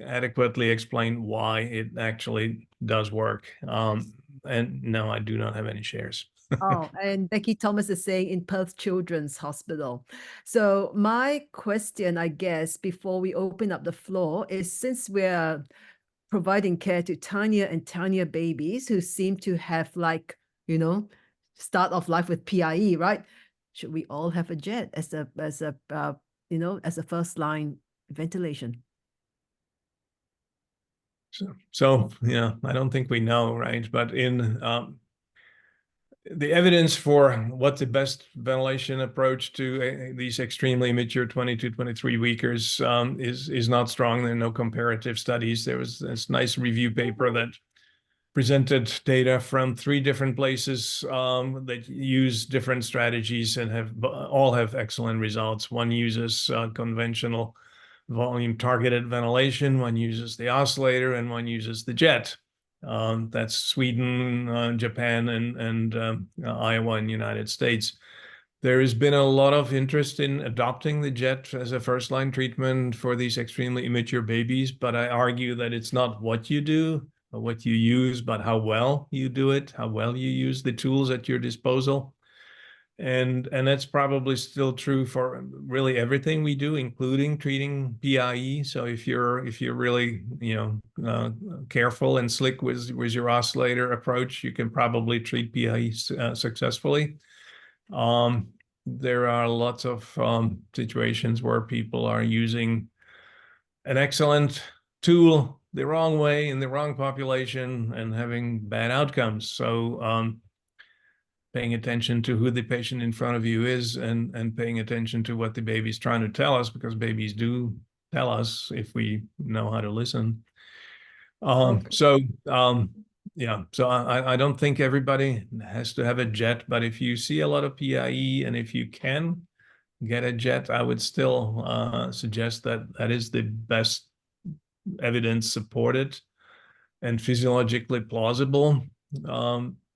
adequately explain why it actually does work. And no, I do not have any shares. Oh, and Becky Thomas is saying in Perth Children's Hospital. So my question, I guess, before we open up the floor is, since we're providing care to tinier and tinier babies who seem to have, like, start off life with PIE, right? Should we all have a jet as a first line ventilation? So yeah, I don't think we know, right? But in the evidence for what the best ventilation approach to these extremely immature 22, 23 weekers is not strong. There are no comparative studies. There was this nice review paper that presented data from 3 different places that use different strategies and all have excellent results. One uses conventional volume targeted ventilation, one uses the oscillator, and one uses the jet. That's Sweden, Japan, and Iowa in the United States. There has been a lot of interest in adopting the jet as a first-line treatment for these extremely immature babies, but I argue that it's not what you do or what you use, but how well you do it, how well you use the tools at your disposal. And that's probably still true for really everything we do, including treating PIE. So if you're really careful and slick with your oscillator approach, you can probably treat PIE successfully. There are lots of situations where people are using an excellent tool the wrong way in the wrong population and having bad outcomes. So paying attention to who the patient in front of you is and paying attention to what the baby's trying to tell us, because babies do tell us if we know how to listen. So I don't think everybody has to have a jet, but if you see a lot of PIE and if you can get a jet, I would still suggest that is the best evidence supported and physiologically plausible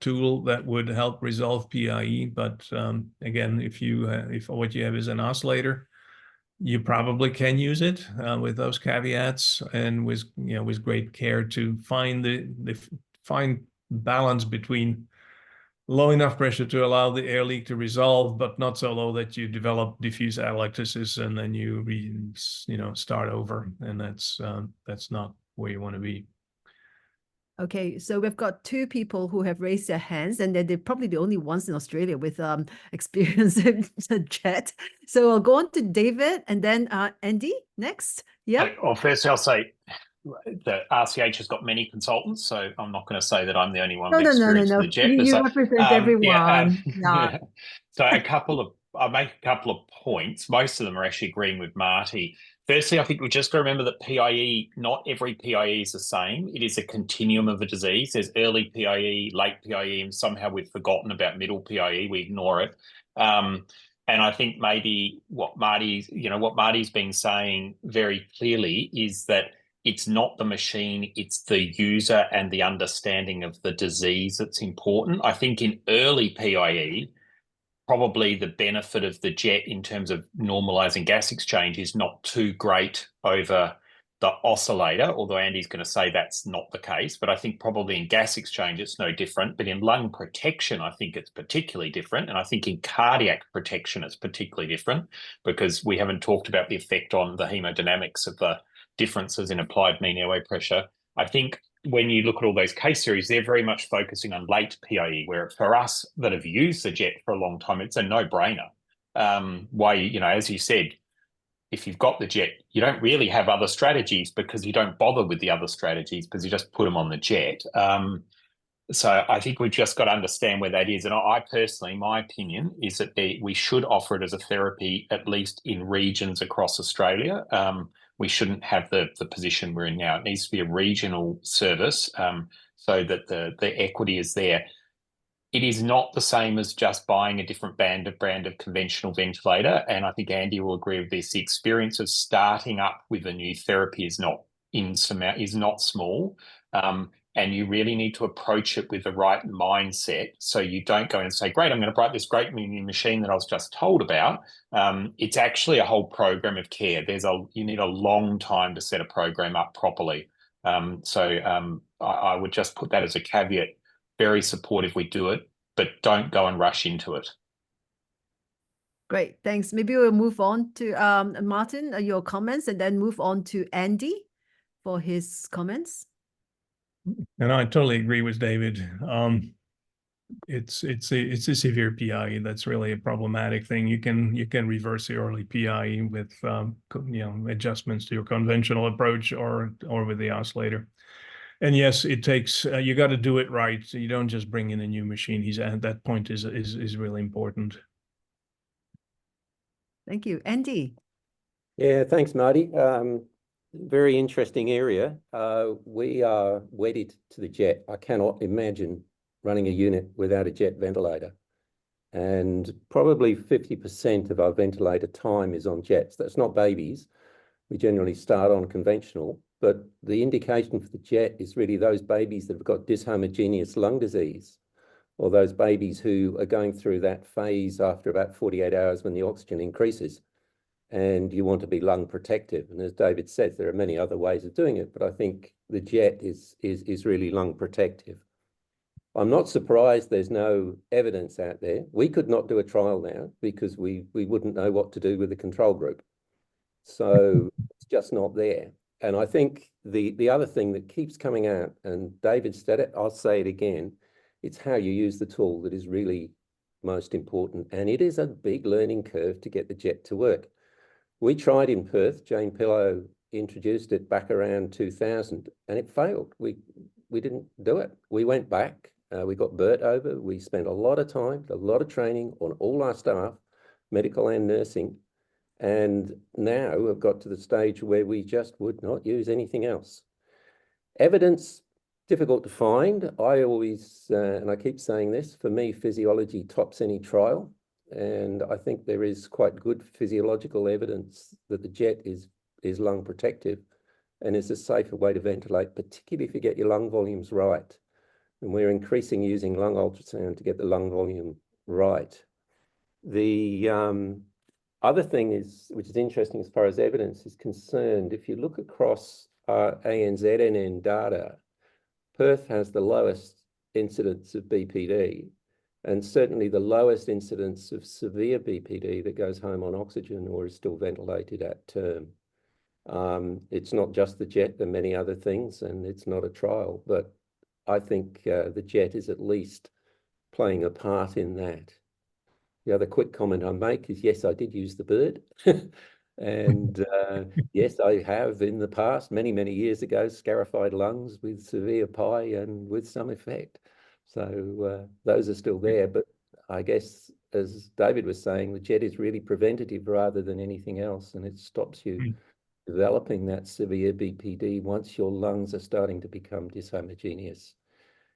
tool that would help resolve PIE. But again, if what you have is an oscillator, you probably can use it with those caveats and with with great care to find the fine balance between low enough pressure to allow the air leak to resolve, but not so low that you develop diffuse atelectasis and then you start over, and that's not where you want to be. Okay, so we've got two people who have raised their hands, and they're probably the only ones in Australia with experience in the jet. So I'll go on to David and then Andy next. Yeah. Well, firstly, I'll say the RCH has got many consultants, so I'm not going to say that I'm the only one with experience in the jet. You represent everyone. Yeah. So I'll make a couple of points. Most of them are actually agreeing with Marty. Firstly, I think we just got to remember that PIE, not every PIE is the same. It is a continuum of a disease. There's early PIE, late PIE, and somehow we've forgotten about middle PIE. We ignore it. And I think maybe what Marty's been saying very clearly is that it's not the machine, it's the user and the understanding of the disease that's important. I think in early PIE, probably the benefit of the jet in terms of normalizing gas exchange is not too great over the oscillator, although Andy's going to say that's not the case. But I think probably in gas exchange, it's no different. But in lung protection, I think it's particularly different. And I think in cardiac protection, it's particularly different because we haven't talked about the effect on the hemodynamics of the differences in applied mean airway pressure. I think when you look at all those case series, they're very much focusing on late PIE, where for us that have used the jet for a long time, it's a no-brainer. As you said, if you've got the jet, you don't really have other strategies because you don't bother with the other strategies because you just put them on the jet. So I think we've just got to understand where that is. And I personally, my opinion is that we should offer it as a therapy, at least in regions across Australia. We shouldn't have the position we're in now. It needs to be a regional service so that the equity is there. It is not the same as just buying a different brand of conventional ventilator. And I think Andy will agree with this. The experience of starting up with a new therapy is not small. And you really need to approach it with the right mindset. So you don't go and say, great, I'm going to buy this great new machine that I was just told about. It's actually a whole program of care. You need a long time to set a program up properly. I would just put that as a caveat. Very supportive we do it, but don't go and rush into it. Great, thanks. Maybe we'll move on to Martin, your comments, and then move on to Andy for his comments. And I totally agree with David. It's a severe PIE. That's really a problematic thing. You can reverse the early PIE with adjustments to your conventional approach or with the oscillator. And yes, it takes you got to do it right. So you don't just bring in a new machine. That point is really important. Thank you, Andy. Yeah, thanks, Marty. Very interesting area. We are wedded to the jet. I cannot imagine running a unit without a jet ventilator. And probably 50% of our ventilator time is on jets. That's not babies. We generally start on conventional, but the indication for the jet is really those babies that have got dishomogeneous lung disease, or those babies who are going through that phase after about 48 hours when the oxygen increases. And you want to be lung protective. And as David said, there are many other ways of doing it, but I think the jet is really lung protective. I'm not surprised there's no evidence out there. We could not do a trial now because we wouldn't know what to do with the control group. So it's just not there. And I think the other thing that keeps coming out, and David said it, I'll say it again, it's how you use the tool that is really most important. And it is a big learning curve to get the jet to work. We tried in Perth. Jane Pillow introduced it back around 2000 and it failed. We didn't do it. We went back. We got Bert over. We spent a lot of time, a lot of training on all our staff, medical and nursing. And now we've got to the stage where we just would not use anything else. Evidence, difficult to find. I always, and I keep saying this, for me, physiology tops any trial. And I think there is quite good physiological evidence that the jet is lung protective and is a safer way to ventilate, particularly if you get your lung volumes right. And we're increasing using lung ultrasound to get the lung volume right. other thing is, which is interesting as far as evidence is concerned, if you look across ANZ data, Perth has the lowest incidence of BPD, and certainly the lowest incidence of severe BPD that goes home on oxygen or is still ventilated at term. It's not just the jet, there are many other things, and it's not a trial, but I think the jet is at least playing a part in that. The other quick comment I make is, yes, I did use the bird. And yes, I have in the past, many, many years ago, scarified lungs with severe PI and with some effect. So those are still there. But I guess, as David was saying, the jet is really preventative rather than anything else. And it stops you developing that severe BPD once your lungs are starting to become dishomogeneous.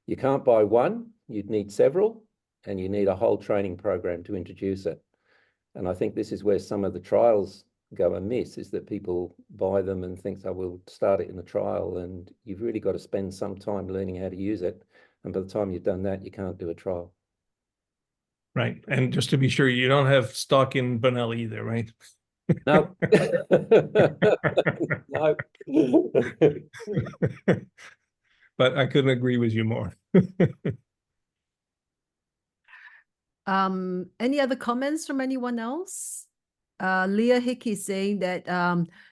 You can't buy one, you'd need several, and you need a whole training program to introduce it. And I think this is where some of the trials go amiss, is that people buy them and think, oh, we'll start it in the trial, and you've really got to spend some time learning how to use it. And by the time you've done that, you can't do a trial. Right. And just to be sure, you don't have stock in Benelli either, right? No. No. But I couldn't agree with you more. Any other comments from anyone else? Leah Hickey saying that,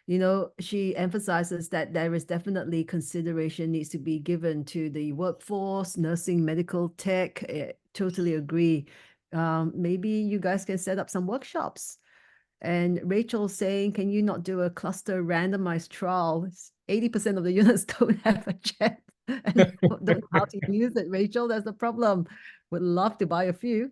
you know, she emphasizes that there is definitely consideration needs to be given to the workforce, nursing, medical tech. Totally agree. Maybe you guys can set up some workshops. And Rachel saying, can you not do a cluster randomized trial? 80% of the units don't have a jet and don't know how to use it. Rachel, that's the problem. Would love to buy a few.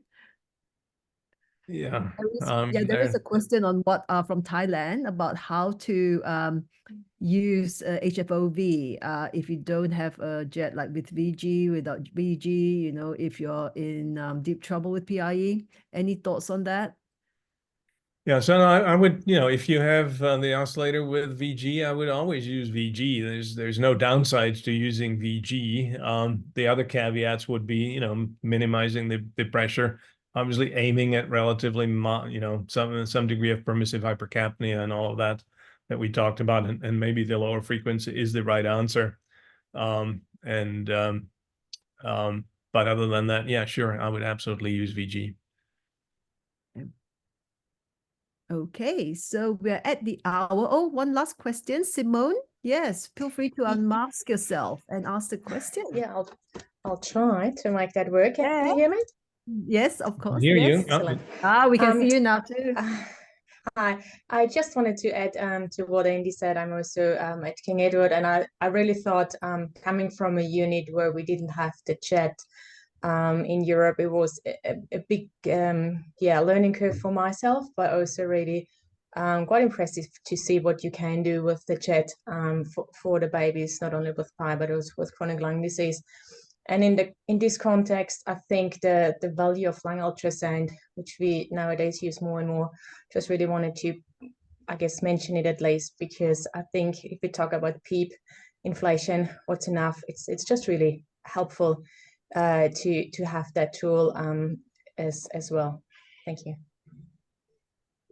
Yeah. There is a question on what from Thailand about how to use HFOV if you don't have a jet, like with VG, without VG, you know, if you're in deep trouble with PIE. Any thoughts on that? Yeah, so I would, you know, if you have the oscillator with VG, I would always use VG. There's no downsides to using VG. The other caveats would be, you know, minimizing the pressure, obviously aiming at relatively, you know, some degree of permissive hypercapnia and all of that we talked about, and maybe the lower frequency is the right answer. But other than that, yeah, sure, I would absolutely use VG. Okay, so we're at the hour. Oh, one last question, Simone. Yes, feel free to unmask yourself and ask the question. Yeah, I'll try to make that work. Can you hear me? Yes, of course. I hear yes. you. Excellent. We can see you now too. Hi, I just wanted to add to what Andy said. I'm also at King Edward, and I really thought coming from a unit where we didn't have the jet in Europe, it was a big learning curve for myself, but also really quite impressive to see what you can do with the jet for the babies, not only with PI but also with chronic lung disease. And in this context, I think the value of lung ultrasound, which we nowadays use more and more, just really wanted to, I guess, mention it at least, because I think if we talk about PEEP inflation, what's enough, it's just really helpful to have that tool as well. Thank you.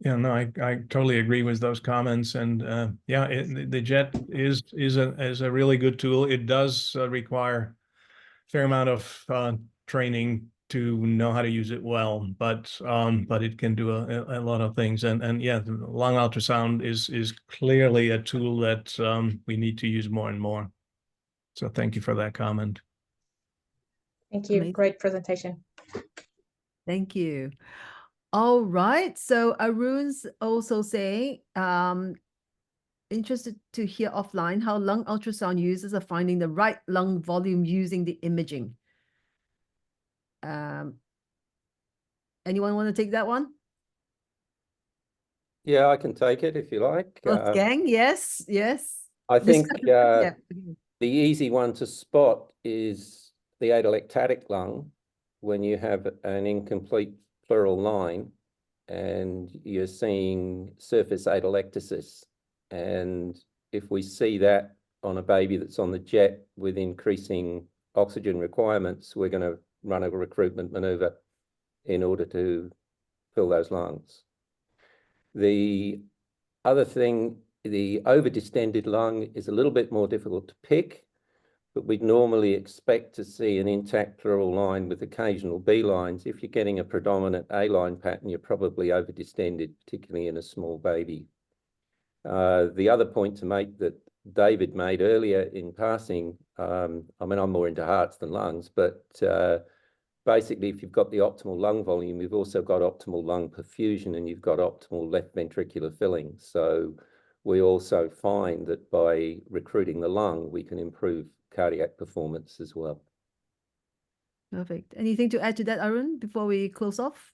Yeah, no, I totally agree with those comments, and yeah, the jet is a really good tool. It does require a fair amount of training to know how to use it well, but it can do a lot of things, and yeah, the lung ultrasound is clearly a tool that we need to use more and more. So thank you for that comment. Thank you. Amazing. Great presentation. Thank you. All right. So Arun's also saying, interested to hear offline how lung ultrasound users are finding the right lung volume using the imaging. Anyone want to take that one? Yeah, I can take it if you like. Wolfgang, yes, yes. I think yeah. the easy one to spot is the atelectatic lung when you have an incomplete pleural line and you're seeing surface atelectasis. And if we see that on a baby that's on the jet with increasing oxygen requirements, we're going to run a recruitment maneuver in order to fill those lungs. The other thing, the over-distended lung is a little bit more difficult to pick, but we'd normally expect to see an intact pleural line with occasional B lines. If you're getting a predominant A line pattern, you're probably over-distended, particularly in a small baby. The other point to make that David made earlier in passing, I mean, I'm more into hearts than lungs, but basically, if you've got the optimal lung volume, you've also got optimal lung perfusion and you've got optimal left ventricular filling. So we also find that by recruiting the lung, we can improve cardiac performance as well. Perfect. Anything to add to that, Arun, before we close off?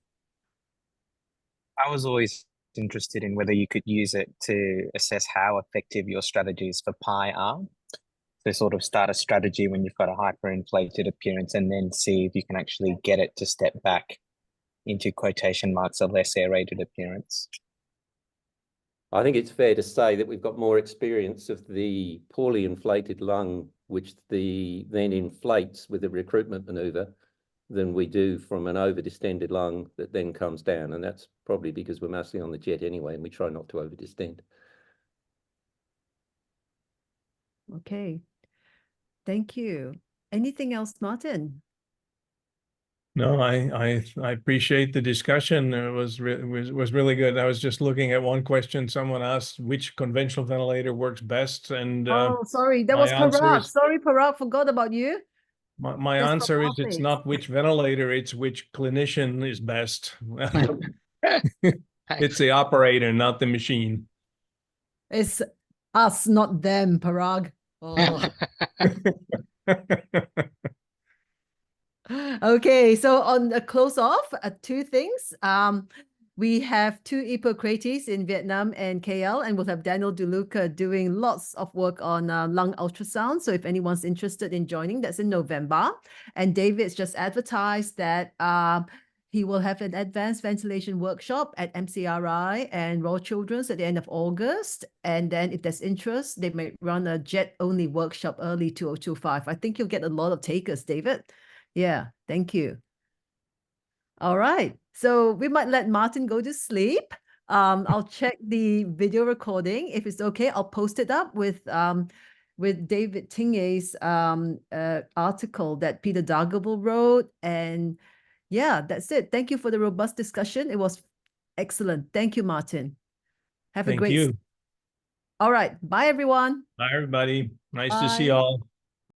I was always interested in whether you could use it to assess how effective your strategies for pi are. So sort of start a strategy when you've got a hyperinflated appearance and then see if you can actually get it to step back into quotation marks a less aerated appearance. I think it's fair to say that we've got more experience of the poorly inflated lung, which then inflates with the recruitment maneuver, than we do from an over-distended lung that then comes down. And that's probably because we're mostly on the jet anyway, and we try not to over-distend. Okay. Thank you. Anything else, Martin? No, I appreciate the discussion. It was really good. I was just looking at one question. Someone asked which conventional ventilator works best, and Oh, sorry, that my was answer Parag. is- Sorry, Parag, forgot about you. my That's answer is it's fantastic. not which ventilator, it's which clinician is best. It's the operator, not the machine. It's us, not them, Parag. Oh. Okay, so on a close off, two things. We have two Hippocrates in Vietnam and KL, and we'll have Daniel DeLuca doing lots of work on lung ultrasound. So if anyone's interested in joining, that's in November. And David's just advertised that he will have an advanced ventilation workshop at MCRI and Royal Children's at the end of August. And then if there's interest, they may run a jet-only workshop early 2025. I think you'll get a lot of takers, David. Yeah, thank you. All right, so we might let Martin go to sleep. I'll check the video recording. If it's okay, I'll post it up with David Tingay's article that Peter Dargable wrote. And yeah, that's it. Thank you for the robust discussion. It was excellent. Thank you, Martin. Have a Thank great you. All right, bye everyone. Bye, everybody. Nice to see Bye. y'all.